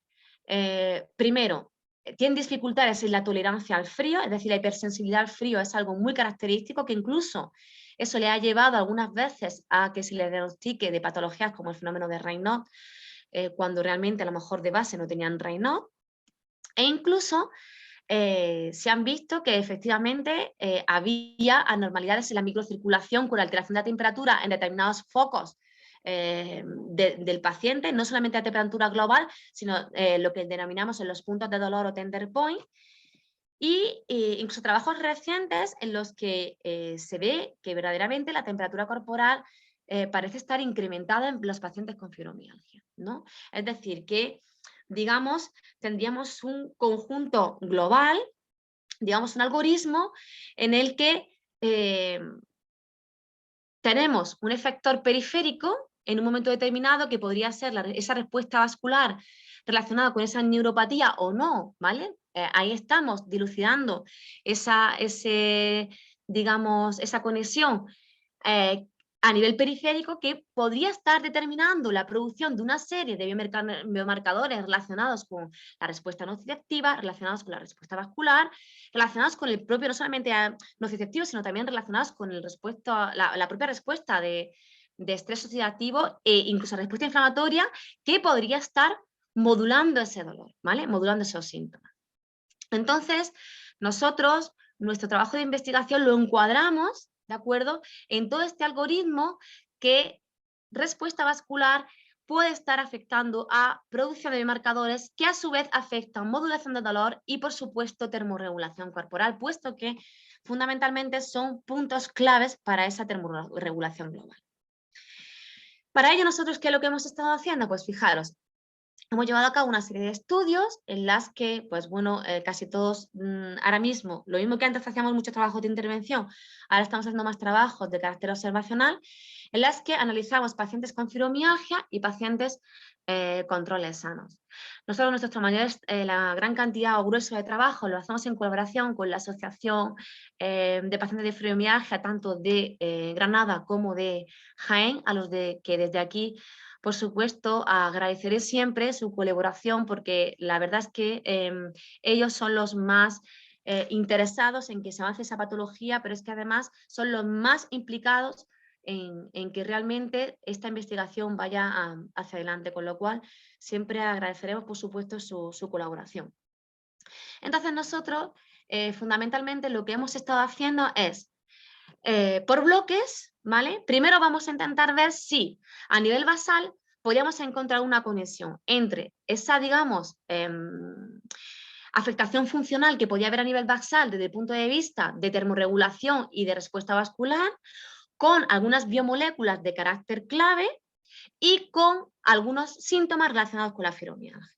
primero, tienen dificultades en la tolerancia al frío, es decir, la hipersensibilidad al frío es algo muy característico que incluso eso le ha llevado algunas veces a que se le diagnostique de patologías como el fenómeno de Raynaud, cuando realmente a lo mejor de base no tenían Raynaud, e incluso se han visto que efectivamente había anormalidades en la microcirculación con alteración de la temperatura en determinados focos del paciente, no solamente a temperatura global, sino lo que denominamos en los puntos de dolor o tender point, y incluso trabajos recientes en los que se ve que verdaderamente la temperatura corporal parece estar incrementada en los pacientes con fibromialgia, ¿no? Es decir, que digamos, tendríamos un conjunto global, digamos, un algoritmo en el que tenemos un efector periférico en un momento determinado que podría ser esa respuesta vascular relacionada con esa neuropatía o no, ¿vale? Ahí estamos dilucidando digamos, esa conexión a nivel periférico que podría estar determinando la producción de una serie de biomarcadores relacionados con la respuesta nociceptiva, relacionados con la respuesta vascular, relacionados con el propio, no solamente nociceptivo, sino también relacionados con la propia respuesta de estrés oxidativo e incluso respuesta inflamatoria que podría estar modulando ese dolor, ¿vale? Modulando esos síntomas. Entonces, nosotros, nuestro trabajo de investigación lo encuadramos, ¿de acuerdo?, en todo este algoritmo que respuesta vascular puede estar afectando a producción de biomarcadores que a su vez afectan modulación de dolor y, por supuesto, termorregulación corporal, puesto que fundamentalmente son puntos claves para esa termorregulación global. Para ello, nosotros, ¿qué es lo que hemos estado haciendo? Pues fijaros, hemos llevado a cabo una serie de estudios en las que, pues bueno, casi todos ahora mismo, lo mismo que antes hacíamos muchos trabajos de intervención, ahora estamos haciendo más trabajos de carácter observacional, en las que analizamos pacientes con fibromialgia y pacientes con troles sanos. Nosotros, nuestros tamaños, la gran cantidad o grueso de trabajo lo hacemos en colaboración con la Asociación de Pacientes de Fibromialgia, tanto de Granada como de Jaén, a los que desde aquí, por supuesto, agradeceré siempre su colaboración porque la verdad es que ellos son los más interesados en que se avance esa patología, pero es que además son los más implicados en que realmente esta investigación vaya hacia adelante, con lo cual siempre agradeceremos, por supuesto, su colaboración. Entonces nosotros, fundamentalmente, lo que hemos estado haciendo es, por bloques, ¿vale? Primero vamos a intentar ver si a nivel basal podríamos encontrar una conexión entre esa, digamos, afectación funcional que podía haber a nivel basal desde el punto de vista de termorregulación y de respuesta vascular, con algunas biomoléculas de carácter clave y con algunos síntomas relacionados con la fibromialgia.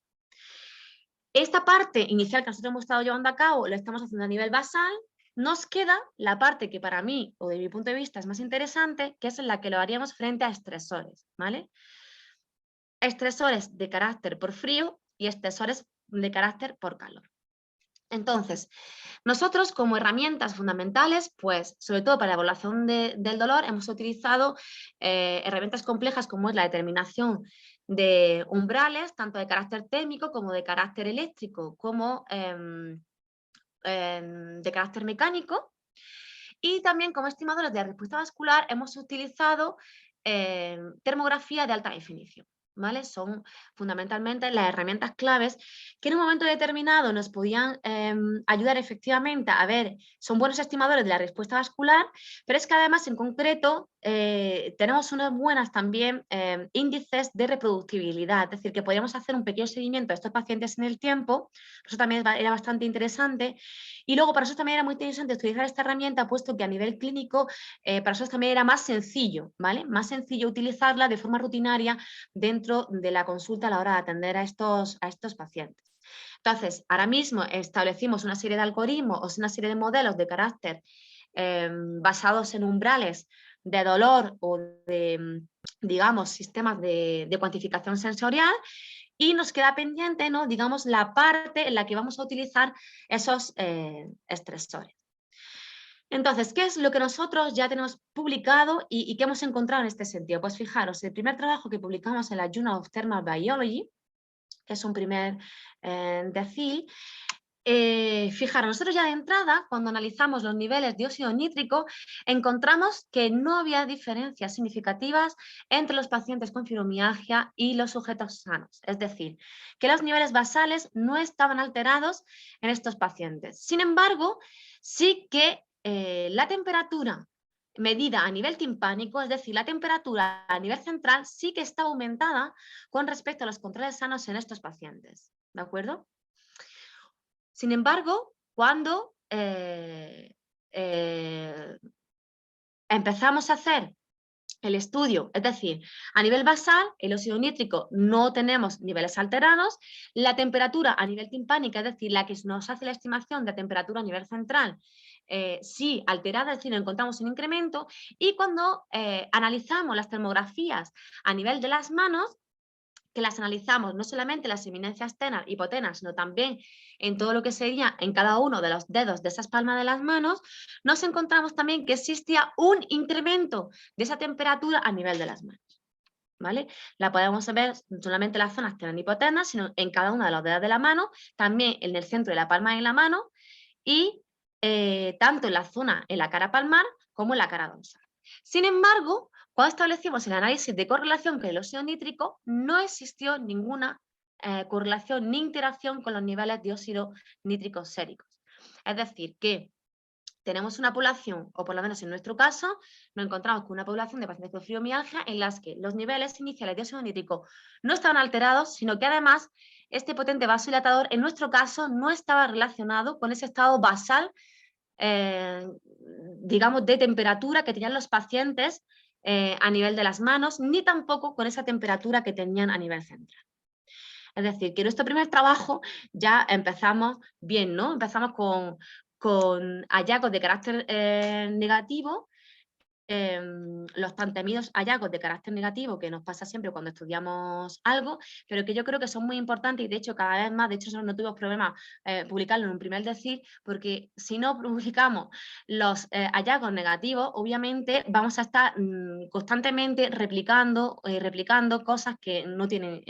Esta parte inicial que nosotros hemos estado llevando a cabo lo estamos haciendo a nivel basal. Nos queda la parte que para mí, o de mi punto de vista, es más interesante, que es en la que lo haríamos frente a estresores, ¿vale? Estresores de carácter por frío y estresores de carácter por calor. Entonces, nosotros como herramientas fundamentales, pues sobre todo para la evaluación del dolor, hemos utilizado herramientas complejas como es la determinación de umbrales, tanto de carácter térmico como de carácter eléctrico, como de carácter mecánico. Y también como estimadores de respuesta vascular hemos utilizado termografía de alta definición, ¿vale? Son fundamentalmente las herramientas claves que en un momento determinado nos podían ayudar efectivamente a ver, son buenos estimadores de la respuesta vascular, pero es que además en concreto tenemos unas buenas también índices de reproductibilidad, es decir, que podríamos hacer un pequeño seguimiento de estos pacientes en el tiempo, eso también era bastante interesante, y luego para eso también era muy interesante utilizar esta herramienta, puesto que a nivel clínico para eso también era más sencillo, ¿vale? Más sencillo utilizarla de forma rutinaria dentro de la consulta a la hora de atender a estos pacientes. Entonces, ahora mismo establecimos una serie de algoritmos o una serie de modelos de carácter basados en umbrales de dolor o de, digamos, sistemas de cuantificación sensorial, y nos queda pendiente, ¿no?, digamos, la parte en la que vamos a utilizar esos estresores. Entonces, ¿qué es lo que nosotros ya tenemos publicado y qué hemos encontrado en este sentido? Pues fijaros, el primer trabajo que publicamos en la Journal of Thermal Biology, que es un primer DECIL, fijaros, nosotros ya de entrada, cuando analizamos los niveles de óxido nítrico, encontramos que no había diferencias significativas entre los pacientes con fibromialgia y los sujetos sanos. Es decir, que los niveles basales no estaban alterados en estos pacientes. Sin embargo, sí que la temperatura medida a nivel timpánico, es decir, la temperatura a nivel central, sí que está aumentada con respecto a los controles sanos en estos pacientes. ¿De acuerdo? Sin embargo, cuando empezamos a hacer el estudio, es decir, a nivel basal, el óxido nítrico no tenemos niveles alterados, la temperatura a nivel timpánica, es decir, la que nos hace la estimación de temperatura a nivel central, sí alterada, es decir, encontramos un incremento, y cuando analizamos las termografías a nivel de las manos, que las analizamos no solamente las eminencias tenas, hipotenas, sino también en todo lo que sería en cada uno de los dedos de esas palmas de las manos, nos encontramos también que existía un incremento de esa temperatura a nivel de las manos. ¿Vale? La podemos ver no solamente en las zonas tenas y hipotenas, sino en cada uno de los dedos de la mano, también en el centro de la palma de la mano y tanto en la zona, en la cara palmar como en la cara dorsal. Sin embargo, cuando establecimos el análisis de correlación con el óxido nítrico, no existió ninguna correlación ni interacción con los niveles de óxido nítrico séricos. Es decir, que tenemos una población, o por lo menos en nuestro caso, nos encontramos con una población de pacientes con fibromialgia en las que los niveles iniciales de óxido nítrico no estaban alterados, sino que además este potente vasodilatador, en nuestro caso, no estaba relacionado con ese estado basal, digamos, de temperatura que tenían los pacientes a nivel de las manos, ni tampoco con esa temperatura que tenían a nivel central. Es decir, que en nuestro primer trabajo ya empezamos bien, ¿no? Empezamos con hallazgos de carácter negativo, los tan temidos hallazgos de carácter negativo que nos pasa siempre cuando estudiamos algo, pero que yo creo que son muy importantes y de hecho cada vez más, de hecho no tuvimos problema publicarlo en un primer decir, porque si no publicamos los hallazgos negativos, obviamente vamos a estar constantemente replicando cosas que no tienen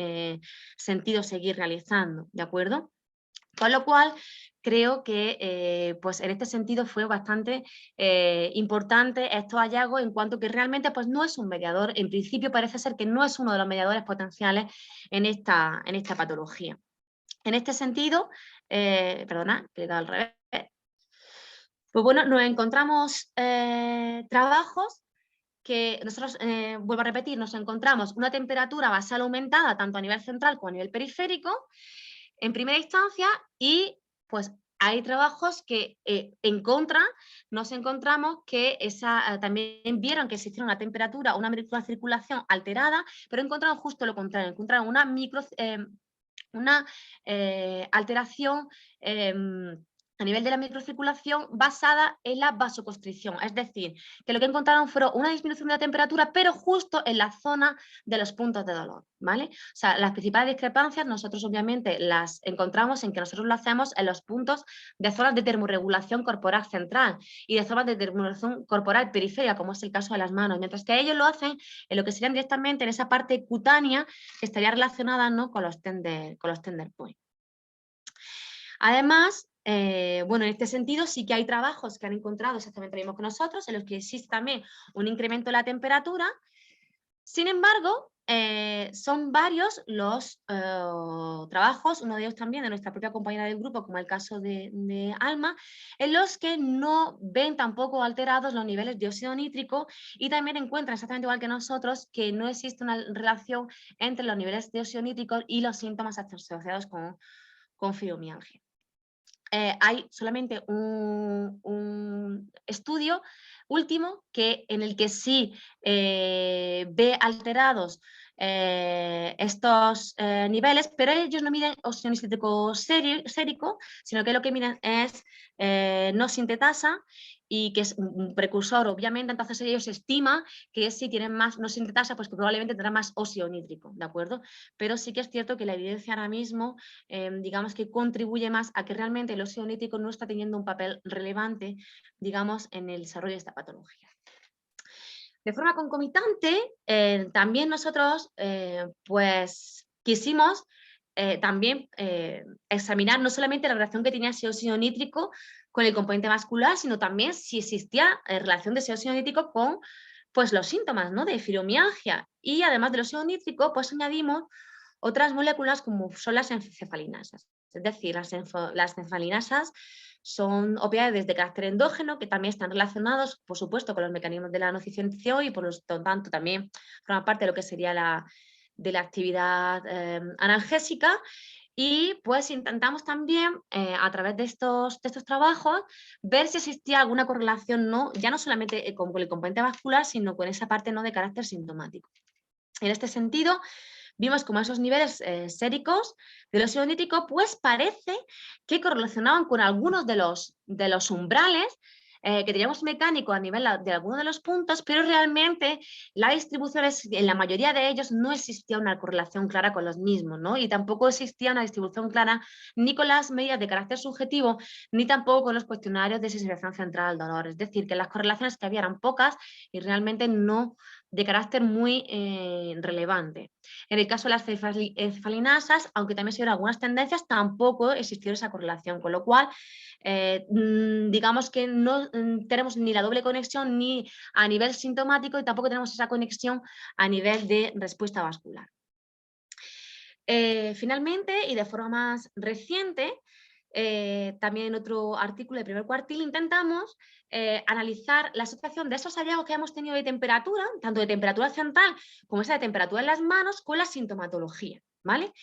sentido seguir realizando, ¿de acuerdo? Con lo cual, creo que pues en este sentido fue bastante importante estos hallazgos en cuanto que realmente pues no es un mediador, en principio parece ser que no es uno de los mediadores potenciales en esta patología. En este sentido, perdona, que he dado al revés, pues bueno, nos encontramos trabajos que nosotros, vuelvo a repetir, nos encontramos una temperatura basal aumentada tanto a nivel central como a nivel periférico, en primera instancia, y pues hay trabajos que en contra nos encontramos que también vieron que existía una temperatura, una microcirculación alterada, pero encontraron justo lo contrario, encontraron una alteración a nivel de la microcirculación basada en la vasoconstricción, es decir, que lo que encontraron fue una disminución de la temperatura, pero justo en la zona de los puntos de dolor, ¿vale? O sea, las principales discrepancias nosotros obviamente las encontramos en que nosotros lo hacemos en los puntos de zonas de termorregulación corporal central y de zonas de termorregulación corporal periférica, como es el caso de las manos, mientras que ellos lo hacen en lo que serían directamente en esa parte cutánea que estaría relacionada, ¿no?, con los tender points. Además, bueno, en este sentido sí que hay trabajos que han encontrado exactamente lo mismo que nosotros, en los que existe también un incremento de la temperatura. Sin embargo, son varios los trabajos, uno de ellos también de nuestra propia compañera del grupo, como el caso de Alma, en los que no ven tampoco alterados los niveles de óxido nítrico y también encuentran exactamente igual que nosotros que no existe una relación entre los niveles de óxido nítrico y los síntomas asociados con fibromialgia. Hay solamente un estudio último en el que sí ve alterados estos niveles, pero ellos no miden óxido nítrico sérico, sino que lo que miden es no sintetasa, y que es un precursor, obviamente. Entonces ellos estiman que si tienen más no sintetasa, pues que probablemente tendrá más óxido nítrico, ¿de acuerdo? Pero sí que es cierto que la evidencia ahora mismo, digamos que contribuye más a que realmente el óxido nítrico no está teniendo un papel relevante, digamos, en el desarrollo de esta patología. De forma concomitante, también nosotros pues quisimos también examinar no solamente la relación que tenía ese óxido nítrico con el componente vascular, sino también si existía relación de ese óxido nítrico con pues, los síntomas, ¿no?, de fibromialgia. Y además del óxido nítrico, pues añadimos otras moléculas como son las encefalinasas. Es decir, las encefalinasas son opioides de carácter endógeno que también están relacionados, por supuesto, con los mecanismos de la nocicepción y por lo tanto también forman parte de lo que sería de la actividad analgésica. Y pues intentamos también, a través de estos trabajos, ver si existía alguna correlación, ¿no?, ya no solamente con el componente vascular, sino con esa parte, ¿no?, de carácter sintomático. En este sentido, vimos como esos niveles séricos del óxido nítrico pues parece que correlacionaban con algunos de los umbrales que teníamos mecánico a nivel de algunos de los puntos, pero realmente la distribución en la mayoría de ellos no existía una correlación clara con los mismos, ¿no? Y tampoco existía una distribución clara ni con las medidas de carácter subjetivo, ni tampoco con los cuestionarios de sensibilización central al dolor. Es decir, que las correlaciones que había eran pocas y realmente no de carácter muy relevante. En el caso de las encefalinasas, aunque también se vieron algunas tendencias, tampoco existió esa correlación, con lo cual digamos que no tenemos ni la doble conexión ni a nivel sintomático y tampoco tenemos esa conexión a nivel de respuesta vascular. Finalmente, y de forma más reciente, también en otro artículo de primer cuartil intentamos analizar la asociación de esos hallazgos que hemos tenido de temperatura, tanto de temperatura central como esa de temperatura en las manos, con la sintomatología, ¿vale?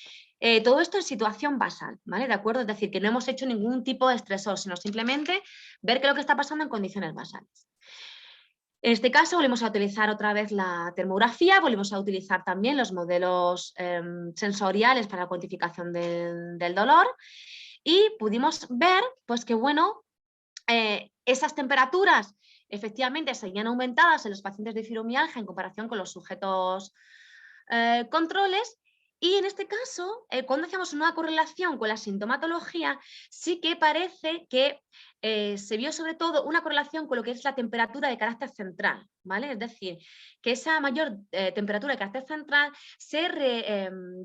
Todo esto en situación basal, ¿vale? ¿De acuerdo? Es decir, que no hemos hecho ningún tipo de estresor, sino simplemente ver qué es lo que está pasando en condiciones basales. En este caso volvemos a utilizar otra vez la termografía, volvemos a utilizar también los modelos sensoriales para la cuantificación del dolor, y pudimos ver pues que bueno, esas temperaturas efectivamente seguían aumentadas en los pacientes de fibromialgia en comparación con los sujetos controles. Y en este caso, cuando hacemos una correlación con la sintomatología, sí que parece que se vio sobre todo una correlación con lo que es la temperatura de carácter central, ¿vale? Es decir, que esa mayor temperatura de carácter central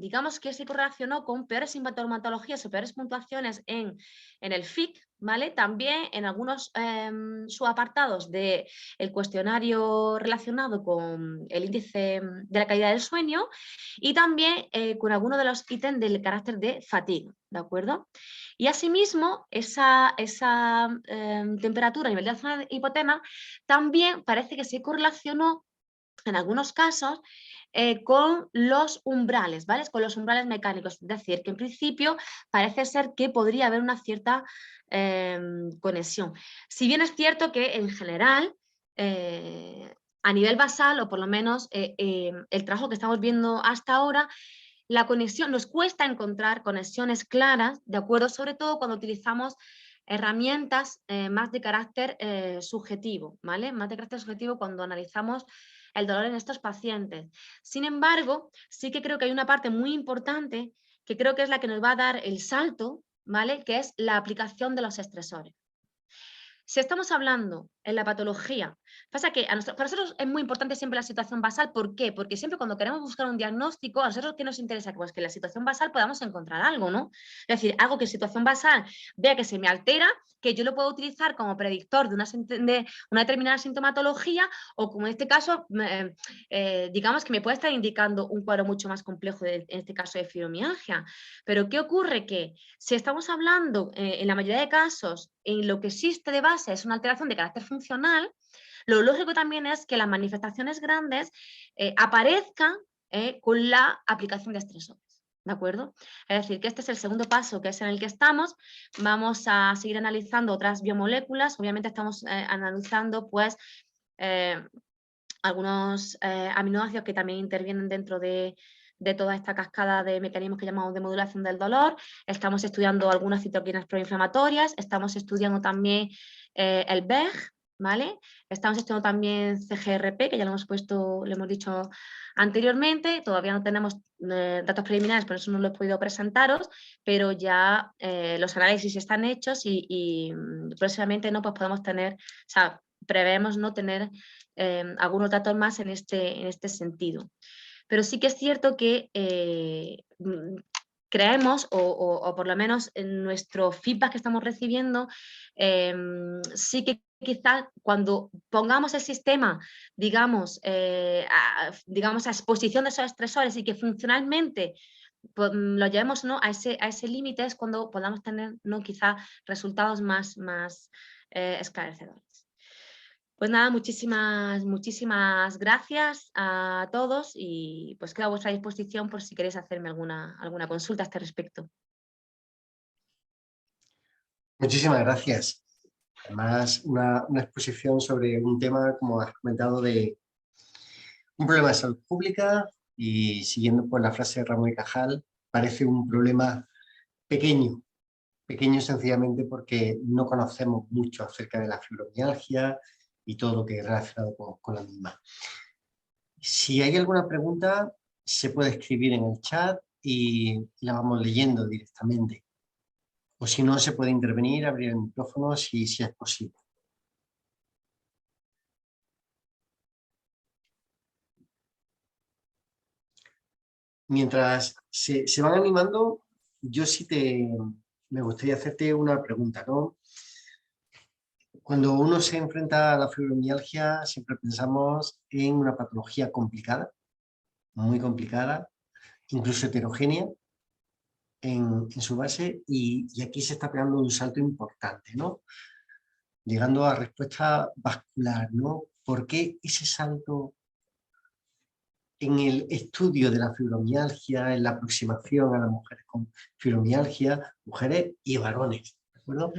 digamos que se correlacionó con peores sintomatologías o peores puntuaciones en el FIC, ¿vale? También en algunos subapartados del cuestionario relacionado con el índice de la calidad del sueño y también con algunos de los ítems del carácter de fatiga, ¿de acuerdo? Y asimismo, esa temperatura a nivel de la zona de hipotema también parece que se correlacionó en algunos casos con los umbrales, ¿vale? Con los umbrales mecánicos, es decir, que en principio parece ser que podría haber una cierta conexión. Si bien es cierto que en general, a nivel basal, o por lo menos el trabajo que estamos viendo hasta ahora, la conexión, nos cuesta encontrar conexiones claras, ¿de acuerdo? Sobre todo cuando utilizamos herramientas más de carácter subjetivo, ¿vale? Más de carácter subjetivo cuando analizamos el dolor en estos pacientes. Sin embargo, sí que creo que hay una parte muy importante que creo que es la que nos va a dar el salto, ¿vale? Que es la aplicación de los estresores. Si estamos hablando en la patología. Pasa que para nosotros es muy importante siempre la situación basal. ¿Por qué? Porque siempre cuando queremos buscar un diagnóstico, a nosotros ¿qué nos interesa? Pues que en la situación basal podamos encontrar algo, ¿no? Es decir, algo que en situación basal vea que se me altera, que yo lo puedo utilizar como predictor de una determinada sintomatología, o como en este caso, digamos que me puede estar indicando un cuadro mucho más complejo, en este caso de fibromialgia. Pero ¿qué ocurre? Que si estamos hablando, en la mayoría de casos, en lo que existe de base es una alteración de carácter funcional, lo lógico también es que las manifestaciones grandes aparezcan con la aplicación de estresores. ¿De acuerdo? Es decir, que este es el segundo paso, que es en el que estamos. Vamos a seguir analizando otras biomoléculas. Obviamente estamos analizando pues algunos aminoácidos que también intervienen dentro de toda esta cascada de mecanismos que llamamos de modulación del dolor. Estamos estudiando algunas citoquinas proinflamatorias, estamos estudiando también el VEG, ¿vale? Estamos estudiando también CGRP, que ya lo hemos dicho anteriormente. Todavía no tenemos datos preliminares, por eso no lo he podido presentaros, pero ya los análisis están hechos y próximamente no, pues podemos tener, o sea, preveemos no tener algunos datos más en este sentido. Pero sí que es cierto que creemos, o por lo menos en nuestro feedback que estamos recibiendo, sí que quizás cuando pongamos el sistema, digamos, a exposición de esos estresores y que funcionalmente pues, lo llevemos, ¿no?, a ese límite, es cuando podamos tener, ¿no?, quizás resultados más esclarecedores. Pues nada, muchísimas gracias a todos y pues quedo a vuestra disposición por si queréis hacerme alguna consulta a este respecto. Muchísimas gracias. Además, una exposición sobre un tema, como has comentado, de un problema de salud pública y siguiendo por la frase de Ramón y Cajal, parece un problema pequeño sencillamente porque no conocemos mucho acerca de la fibromialgia y todo lo que es relacionado con la misma. Si hay alguna pregunta, se puede escribir en el chat y la vamos leyendo directamente. O si no, se puede intervenir, abrir el micrófono si es posible. Mientras se van animando, yo sí me gustaría hacerte una pregunta, ¿no? Cuando uno se enfrenta a la fibromialgia, siempre pensamos en una patología complicada, muy complicada, incluso heterogénea en su base, y aquí se está pegando un salto importante, ¿no? Llegando a respuesta vascular, ¿no? ¿Por qué ese salto en el estudio de la fibromialgia, en la aproximación a las mujeres con fibromialgia, mujeres y varones? ¿De acuerdo?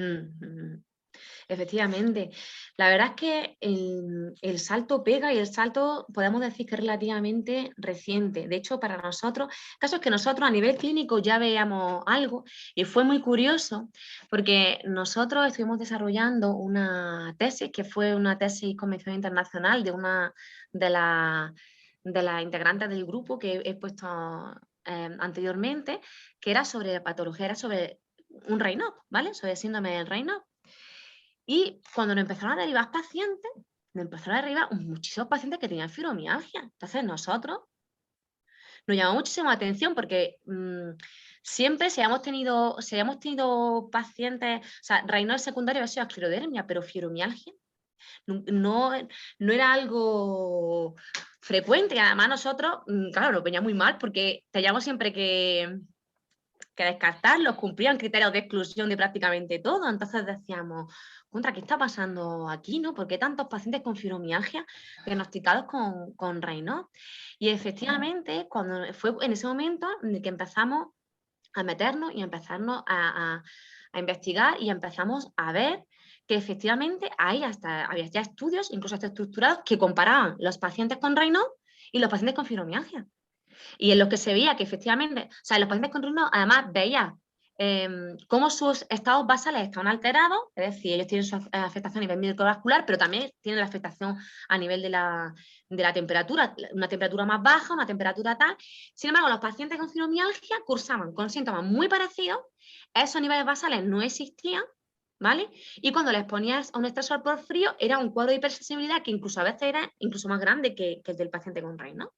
Efectivamente, la verdad es que el salto pega y el salto podemos decir que es relativamente reciente. De hecho, para nosotros, el caso es que nosotros a nivel clínico ya veíamos algo y fue muy curioso porque nosotros estuvimos desarrollando una tesis que fue una tesis convención internacional de una de las integrantes del grupo que he puesto anteriormente, que era sobre patología, era sobre un Raynaud, ¿vale? Sobre síndrome del Raynaud. Y cuando nos empezaron a derivar pacientes, nos empezaron a derivar muchísimos pacientes que tenían fibromialgia. Entonces nosotros nos llamó muchísimo la atención porque siempre si hayamos tenido pacientes, o sea, Raynaud secundario había sido esclerodermia, pero fibromialgia no era algo frecuente. Y además nosotros, claro, nos venía muy mal porque teníamos siempre que descartarlos, cumplían criterios de exclusión de prácticamente todo. Entonces decíamos, ¿qué está pasando aquí, no? ¿Por qué tantos pacientes con fibromialgia diagnosticados con Raynaud? Y efectivamente, cuando fue en ese momento en el que empezamos a meternos y empezarnos a investigar y empezamos a ver que efectivamente había ya estudios, incluso hasta estructurados, que comparaban los pacientes con Raynaud y los pacientes con fibromialgia. Y en los que se veía que efectivamente, o sea, en los pacientes con Raynaud además veía cómo sus estados basales estaban alterados, es decir, ellos tienen su afectación a nivel microvascular, pero también tienen la afectación a nivel de la temperatura, una temperatura más baja, una temperatura tal. Sin embargo, los pacientes con fibromialgia cursaban con síntomas muy parecidos, esos niveles basales no existían, ¿vale? Y cuando les ponías a un estresor por frío, era un cuadro de hipersensibilidad que incluso a veces era incluso más grande que el del paciente con RAI, ¿no?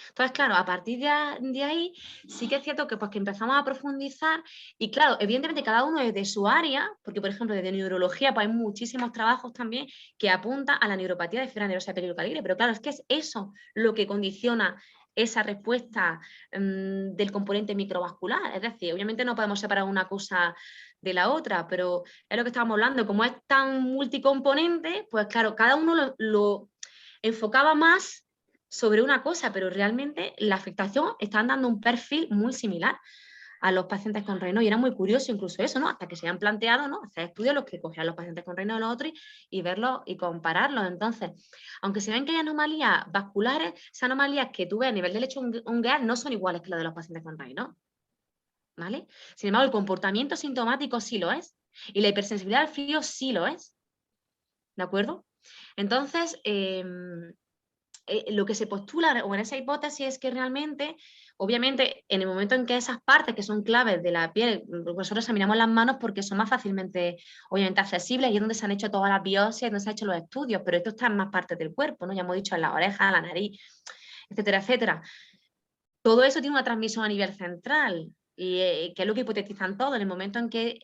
Entonces, claro, a partir de ahí sí que es cierto que, pues, que empezamos a profundizar y, claro, evidentemente cada uno desde su área, porque, por ejemplo, desde neurología pues, hay muchísimos trabajos también que apuntan a la neuropatía de fibra nerviosa pericalibre, pero claro, es que es eso lo que condiciona esa respuesta del componente microvascular. Es decir, obviamente no podemos separar una cosa de la otra, pero es lo que estábamos hablando, como es tan multicomponente, pues claro, cada uno lo enfocaba más sobre una cosa, pero realmente la afectación están dando un perfil muy similar a los pacientes con Raynaud y era muy curioso incluso eso, ¿no? Hasta que se han planteado, ¿no? Hacer estudios los que cogían los pacientes con Raynaud y los otros y verlos y compararlos. Entonces, aunque se ven que hay anomalías vasculares, esas anomalías que tú ves a nivel del lecho ungueal no son iguales que las de los pacientes con Raynaud, ¿vale? Sin embargo, el comportamiento sintomático sí lo es y la hipersensibilidad al frío sí lo es, ¿de acuerdo? Entonces, lo que se postula o en esa hipótesis es que realmente, obviamente, en el momento en que esas partes que son claves de la piel, nosotros examinamos las manos porque son más fácilmente, obviamente, accesibles y es donde se han hecho todas las biopsias, donde se han hecho los estudios, pero esto está en más partes del cuerpo, ¿no? Ya hemos dicho en la oreja, la nariz, etcétera, etcétera. Todo eso tiene una transmisión a nivel central. Y que es lo que hipotetizan todos, en el momento en que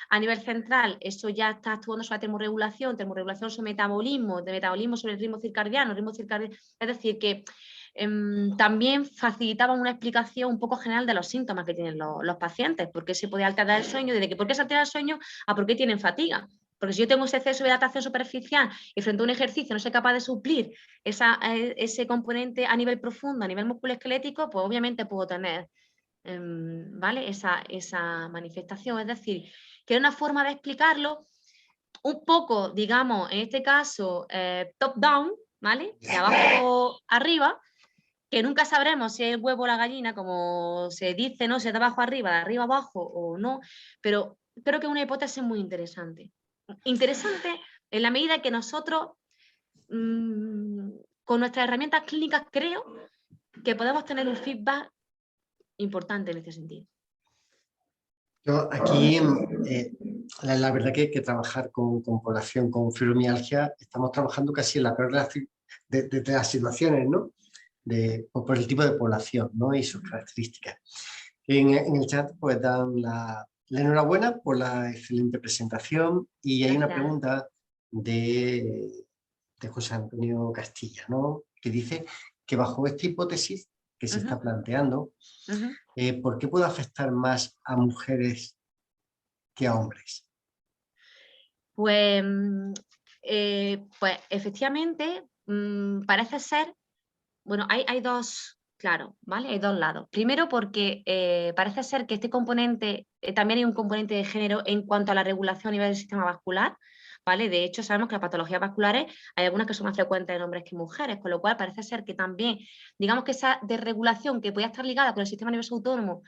a nivel central eso ya está actuando sobre la termorregulación sobre metabolismo, de metabolismo sobre el ritmo circadiano, es decir, que también facilitaban una explicación un poco general de los síntomas que tienen los pacientes, porque se podía alterar el sueño, desde que por qué se altera el sueño a por qué tienen fatiga. Porque si yo tengo ese exceso de hidratación superficial y frente a un ejercicio no soy capaz de suplir ese componente a nivel profundo, a nivel musculoesquelético, pues obviamente puedo tener ¿vale? esa manifestación. Es decir, que era una forma de explicarlo un poco, digamos, en este caso, top-down, ¿vale? De abajo arriba, que nunca sabremos si es el huevo o la gallina, como se dice, ¿no? Si es de abajo arriba, de arriba abajo o no, pero creo que es una hipótesis muy interesante. Interesante en la medida que nosotros, con nuestras herramientas clínicas, creo que podemos tener un feedback importante en este sentido. Yo aquí, la verdad que trabajar con población con fibromialgia, estamos trabajando casi en la peor de las situaciones, ¿no? Por el tipo de población, ¿no? Y sus características. En el chat pues dan la enhorabuena por la excelente presentación y hay una pregunta de José Antonio Castilla, ¿no? Que dice que bajo esta hipótesis que se está planteando, ¿por qué puede afectar más a mujeres que a hombres? Pues efectivamente parece ser, bueno, hay dos, claro, ¿vale? Hay dos lados. Primero porque parece ser que este componente, también hay un componente de género en cuanto a la regulación a nivel del sistema vascular, ¿vale? De hecho, sabemos que las patologías vasculares hay algunas que son más frecuentes en hombres que en mujeres, con lo cual parece ser que también, digamos que esa desregulación que puede estar ligada con el sistema nervioso autónomo,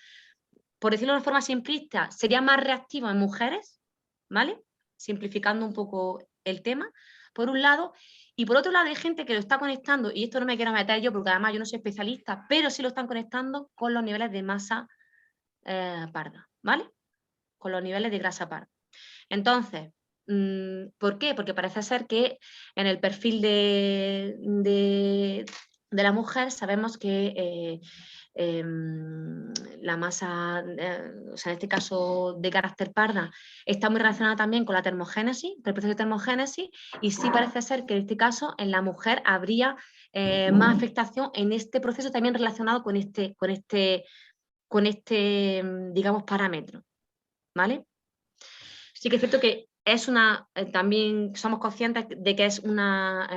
por decirlo de una forma simplista, sería más reactiva en mujeres, ¿vale? Simplificando un poco el tema, por un lado, y por otro lado hay gente que lo está conectando, y esto no me quiero meter yo porque además yo no soy especialista, pero sí lo están conectando con los niveles de masa parda, ¿vale? Con los niveles de grasa parda. Entonces, ¿por qué? Porque parece ser que en el perfil de la mujer sabemos que la masa, o sea, en este caso de carácter parda, está muy relacionada también con la termogénesis, con el proceso de termogénesis, y sí parece ser que en este caso en la mujer habría más afectación en este proceso también relacionado con este digamos, parámetro, ¿vale? Sí que es cierto que es también somos conscientes de que es una,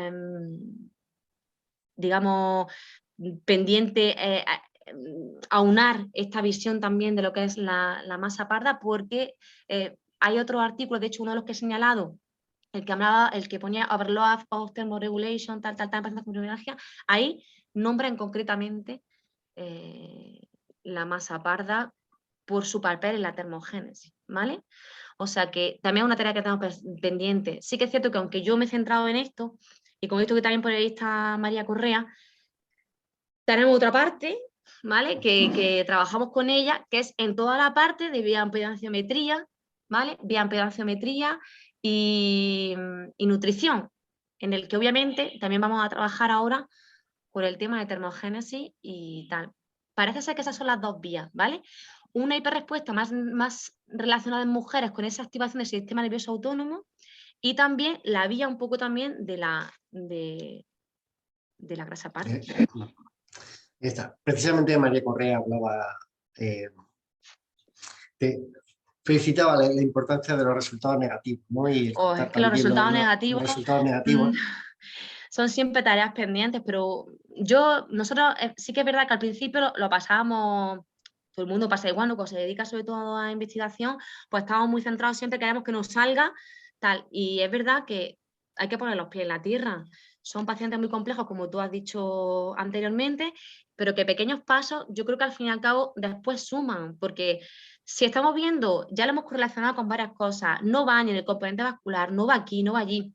digamos, pendiente aunar esta visión también de lo que es la masa parda, porque hay otros artículos, de hecho uno de los que he señalado, el que ponía overload of thermoregulation, tal, pacientes con fibromialgia, ahí nombran concretamente la masa parda por su papel en la termogénesis, ¿vale? O sea que también es una tarea que tenemos pendiente. Sí que es cierto que aunque yo me he centrado en esto, y como he visto que también por ahí está María Correa, tenemos otra parte, ¿vale? Que trabajamos con ella, que es en toda la parte de bioimpedanciometría ¿vale? Bioimpedanciometría y nutrición, en el que obviamente también vamos a trabajar ahora por el tema de termogénesis y tal. Parece ser que esas son las dos vías, ¿vale? Una hiperrespuesta más relacionada en mujeres con esa activación del sistema nervioso autónomo y también la vía un poco también de la grasa parda. Precisamente María Correa hablaba, felicitaba la importancia de los resultados negativos, ¿no? Y el Es que los resultados negativos, resultados negativos. Son siempre tareas pendientes, pero nosotros sí que es verdad que al principio lo pasábamos, todo el mundo pasa igual, ¿no? Cuando se dedica sobre todo a investigación, pues estamos muy centrados, siempre queremos que nos salga tal, y es verdad que hay que poner los pies en la tierra. Son pacientes muy complejos, como tú has dicho anteriormente, pero que pequeños pasos, yo creo que al fin y al cabo después suman, porque si estamos viendo, ya lo hemos correlacionado con varias cosas, no va ni en el componente vascular, no va aquí, no va allí,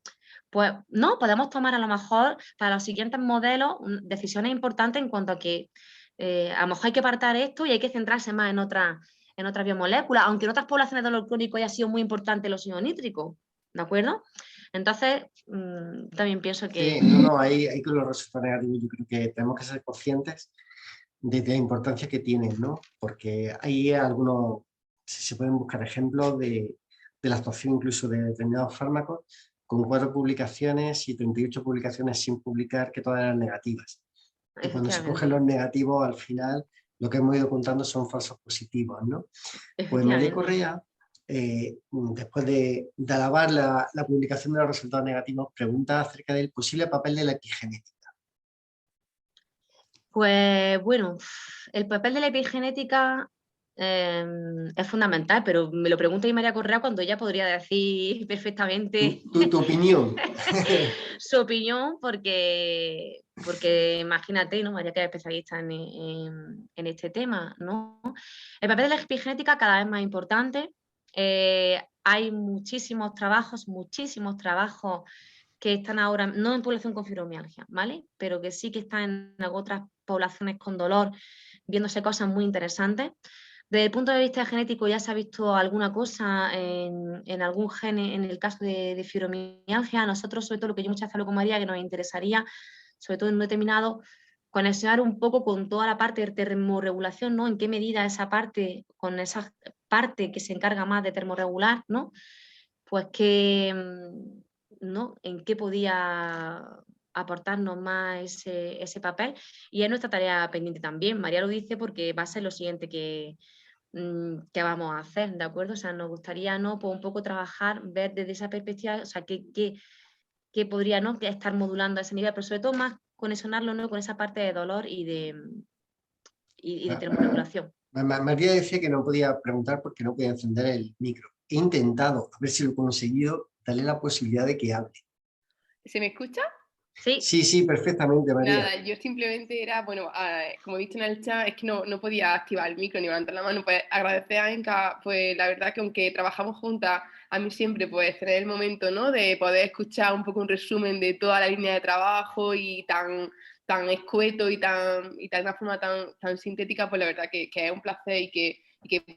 pues no, podemos tomar a lo mejor para los siguientes modelos decisiones importantes en cuanto a que a lo mejor hay que apartar esto y hay que centrarse más en otras biomoléculas, aunque en otras poblaciones de dolor crónico haya sido muy importante el óxido nítrico, ¿de acuerdo? Entonces, también pienso que... Sí, no, ahí con los resultados negativos yo creo que tenemos que ser conscientes de la importancia que tienen, ¿no? Porque hay algunos, se pueden buscar ejemplos de la actuación incluso de determinados fármacos con 4 publicaciones y 38 publicaciones sin publicar que todas eran negativas. Y cuando se cogen los negativos, al final, lo que hemos ido contando son falsos positivos, ¿no? Pues María Correa, después de alabar la publicación de los resultados negativos, pregunta acerca del posible papel de la epigenética. Pues bueno, el papel de la epigenética es fundamental, pero me lo pregunta María Correa cuando ella podría decir perfectamente tu opinión. su opinión, porque imagínate, ¿no? María que es especialista en este tema, ¿no? El papel de la epigenética cada vez más importante. Hay muchísimos trabajos que están ahora, no en población con fibromialgia, ¿vale? Pero que sí que están en otras poblaciones con dolor, viéndose cosas muy interesantes. Desde el punto de vista genético ya se ha visto alguna cosa en algún gene, en el caso de fibromialgia. Nosotros, sobre todo, lo que yo muchas veces hablo con María, que nos interesaría, sobre todo en un determinado, conexionar un poco con toda la parte de termorregulación, ¿no? En qué medida esa parte, con esa parte que se encarga más de termorregular, ¿no? Pues que ¿no? En qué podía aportarnos más ese papel. Y es nuestra tarea pendiente también. María lo dice porque va a ser lo siguiente que vamos a hacer, ¿de acuerdo? O sea, nos gustaría, ¿no? Pues un poco trabajar, ver desde esa perspectiva, o sea, qué podría, ¿no? Que estar modulando a ese nivel, pero sobre todo más conexionarlo, ¿no? Con esa parte de dolor y de termorregulación. María decía que no podía preguntar porque no podía encender el micro. He intentado, a ver si lo he conseguido, darle la posibilidad de que hable. ¿Se me escucha? Sí. Sí, perfectamente, María. Nada, yo simplemente era, bueno, como he visto en el chat, es que no podía activar el micro ni levantar la mano, pues agradecer a Enka, pues la verdad que aunque trabajamos juntas, a mí siempre pues tener el momento, ¿no? De poder escuchar un poco un resumen de toda la línea de trabajo y tan escueto y de una forma tan sintética, pues la verdad que es un placer y que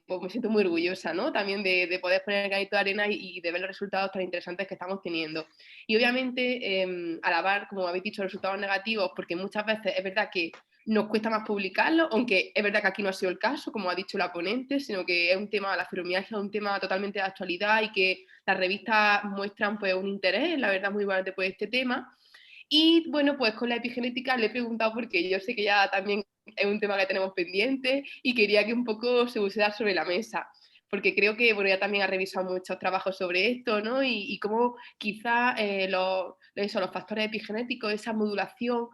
pues, me siento muy orgullosa, ¿no? También de poder poner el granito de arena y de ver los resultados tan interesantes que estamos teniendo. Y obviamente alabar, como habéis dicho, los resultados negativos, porque muchas veces es verdad que nos cuesta más publicarlo, aunque es verdad que aquí no ha sido el caso, como ha dicho la ponente, sino que es un tema, la fibromialgia es un tema totalmente de actualidad y que las revistas muestran pues un interés, la verdad, muy grande por este tema. Y bueno, pues con la epigenética le he preguntado porque yo sé que ya también es un tema que tenemos pendiente y quería que un poco se pusiera sobre la mesa, porque creo que bueno, ya también ha revisado muchos trabajos sobre esto, ¿no? Y cómo quizá los factores epigenéticos, esa modulación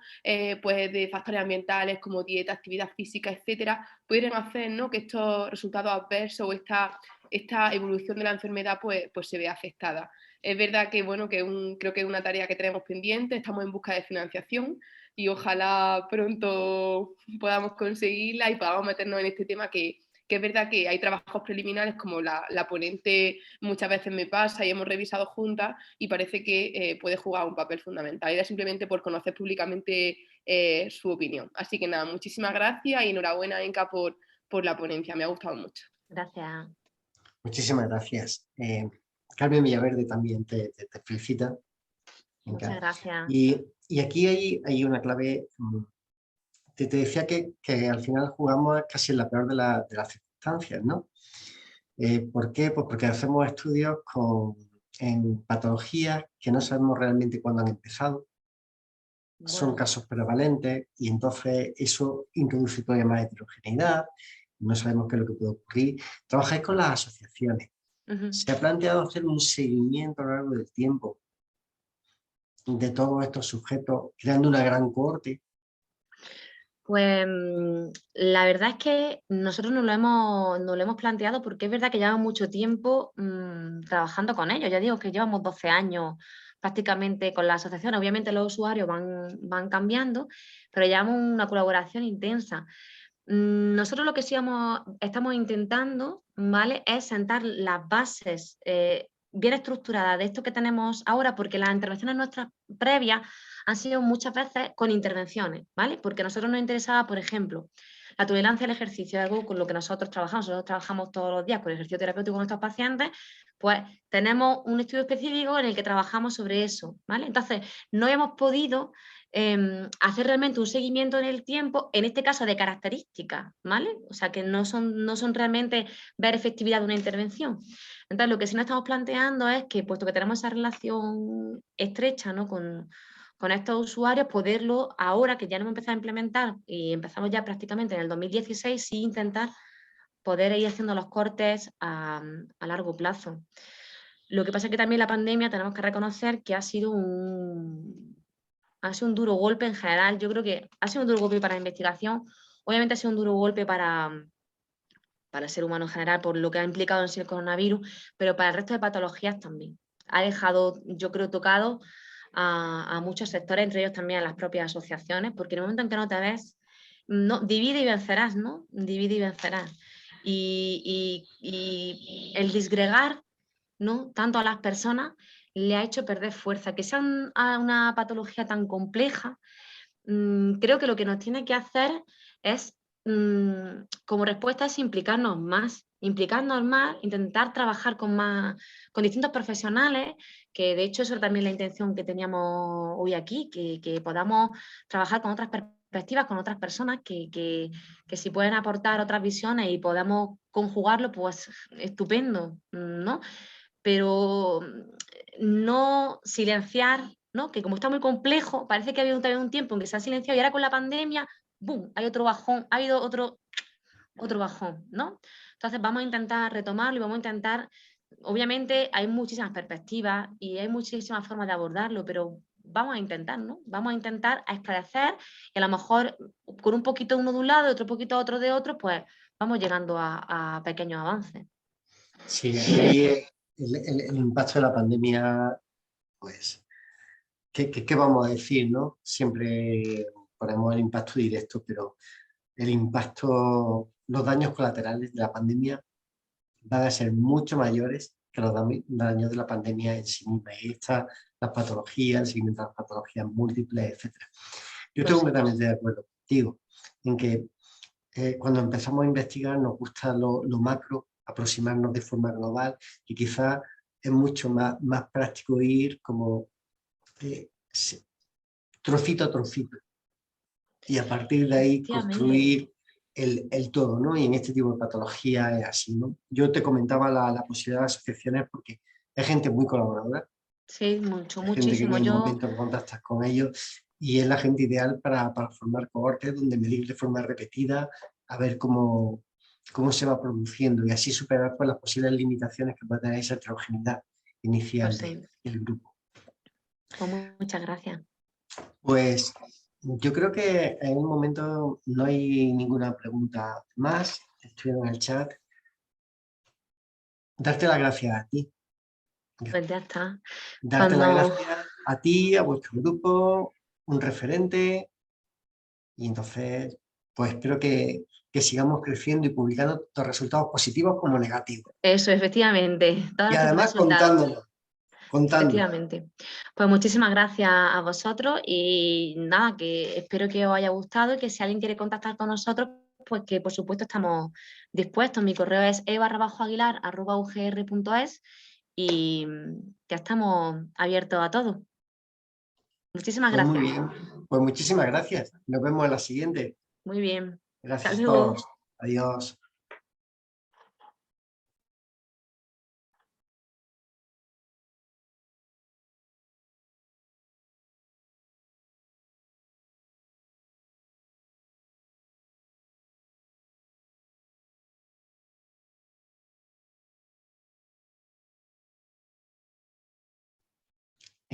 pues de factores ambientales como dieta, actividad física, etcétera, pudieran hacer, ¿no? Que estos resultados adversos o esta evolución de la enfermedad pues se vea afectada. Es verdad que, bueno, creo que es una tarea que tenemos pendiente, estamos en busca de financiación y ojalá pronto podamos conseguirla y podamos meternos en este tema que es verdad que hay trabajos preliminares como la ponente muchas veces me pasa y hemos revisado juntas y parece que puede jugar un papel fundamental. Era simplemente por conocer públicamente su opinión. Así que nada, muchísimas gracias y enhorabuena, Enka, por la ponencia. Me ha gustado mucho. Gracias. Muchísimas gracias. Carmen Villaverde también te felicita. Muchas gracias. Y aquí hay una clave. Te decía que al final jugamos casi en la peor de las circunstancias, ¿no? ¿Por qué? Pues porque hacemos estudios en patologías que no sabemos realmente cuándo han empezado. Son Bueno, casos prevalentes y entonces eso introduce todavía más heterogeneidad. No sabemos qué es lo que puede ocurrir. Trabajáis con las asociaciones. ujú. ¿Se ha planteado hacer un seguimiento a lo largo del tiempo de todos estos sujetos, creando una gran cohorte? Pues la verdad es que nosotros nos lo hemos planteado porque es verdad que llevamos mucho tiempo trabajando con ellos. Ya digo que llevamos 12 años prácticamente con la asociación. Obviamente los usuarios van cambiando, pero llevamos una colaboración intensa. Nosotros lo que sí estamos intentando, ¿vale?, es sentar las bases bien estructuradas de esto que tenemos ahora, porque las intervenciones nuestras previas han sido muchas veces con intervenciones, ¿vale? Porque a nosotros nos interesaba, por ejemplo, la tolerancia al ejercicio, algo con lo que nosotros trabajamos todos los días con el ejercicio terapéutico con nuestros pacientes, pues tenemos un estudio específico en el que trabajamos sobre eso, ¿vale? Entonces, no hemos podido hacer realmente un seguimiento en el tiempo, en este caso de características, ¿vale? O sea, que no son realmente ver efectividad de una intervención. Entonces, lo que sí nos estamos planteando es que, puesto que tenemos esa relación estrecha, ¿no?, con estos usuarios, poderlo ahora que ya no hemos empezado a implementar y empezamos ya prácticamente en el 2016, sí intentar poder ir haciendo los cortes a largo plazo. Lo que pasa es que también la pandemia tenemos que reconocer que ha sido un duro golpe en general. Yo creo que ha sido un duro golpe para la investigación. Obviamente ha sido un duro golpe para el ser humano en general por lo que ha implicado en sí el coronavirus, pero para el resto de patologías también. Ha dejado, yo creo, tocado a muchos sectores, entre ellos también a las propias asociaciones, porque en el momento en que no te ves, no, divide y vencerás, ¿no? Divide y vencerás. Y el disgregar, ¿no?, tanto a las personas le ha hecho perder fuerza. Que sea una patología tan compleja, creo que lo que nos tiene que hacer es, como respuesta, es implicarnos más, intentar trabajar con distintos profesionales, que de hecho eso es también la intención que teníamos hoy aquí, que podamos trabajar con otras perspectivas, con otras personas que si pueden aportar otras visiones y podamos conjugarlo, pues estupendo, ¿no? Pero no silenciar, ¿no?, que como está muy complejo, parece que ha habido también un tiempo en que se ha silenciado y ahora con la pandemia, ¡boom!, hay otro bajón, ha habido otro bajón, ¿no? Entonces vamos a intentar retomarlo y vamos a intentar, obviamente hay muchísimas perspectivas y hay muchísimas formas de abordarlo, pero vamos a intentar, ¿no? Vamos a intentar a esclarecer y a lo mejor con un poquito uno de un lado y otro poquito otro de otro, pues vamos llegando a pequeños avances. Sí, aquí el impacto de la pandemia, pues, ¿qué vamos a decir, no? Siempre ponemos el impacto directo, pero el impacto, los daños colaterales de la pandemia van a ser mucho mayores que los daños de la pandemia en sí misma. Y las patologías, el seguimiento de las patologías múltiples, etc. Yo estoy completamente de acuerdo contigo en que cuando empezamos a investigar nos gusta lo macro, aproximarnos de forma global, y quizás es mucho más práctico ir como trocito a trocito y a partir de ahí construir el todo, ¿no? Y en este tipo de patología es así, ¿no? Yo te comentaba la posibilidad de asociaciones porque hay gente muy colaboradora. Sí, Gente que en muchísimo. el momento que contactas con ellos y es la gente ideal para formar cohortes donde medir de forma repetida a ver cómo se va produciendo y así superar pues, las posibles limitaciones que puede tener esa heterogeneidad inicial Pues sí. del grupo. Pues muchas gracias. Pues yo creo que en un momento no hay ninguna pregunta más. Estoy en el chat. Darte las gracias a ti. Pues ya está. Darte las gracias a ti, a vuestro grupo, un referente. Y entonces, pues espero que sigamos creciendo y publicando tanto resultados positivos como negativos. Eso, efectivamente. Y además contándonos. Efectivamente. Pues muchísimas gracias a vosotros y nada, que espero que os haya gustado y que si alguien quiere contactar con nosotros, pues que por supuesto estamos dispuestos. Mi correo es eva_aguilar@ugr.es y ya estamos abiertos a todo. Muchísimas Pues gracias. muy bien, pues muchísimas gracias. Nos vemos en la siguiente. Muy bien. Gracias a Hasta luego. todos. Adiós.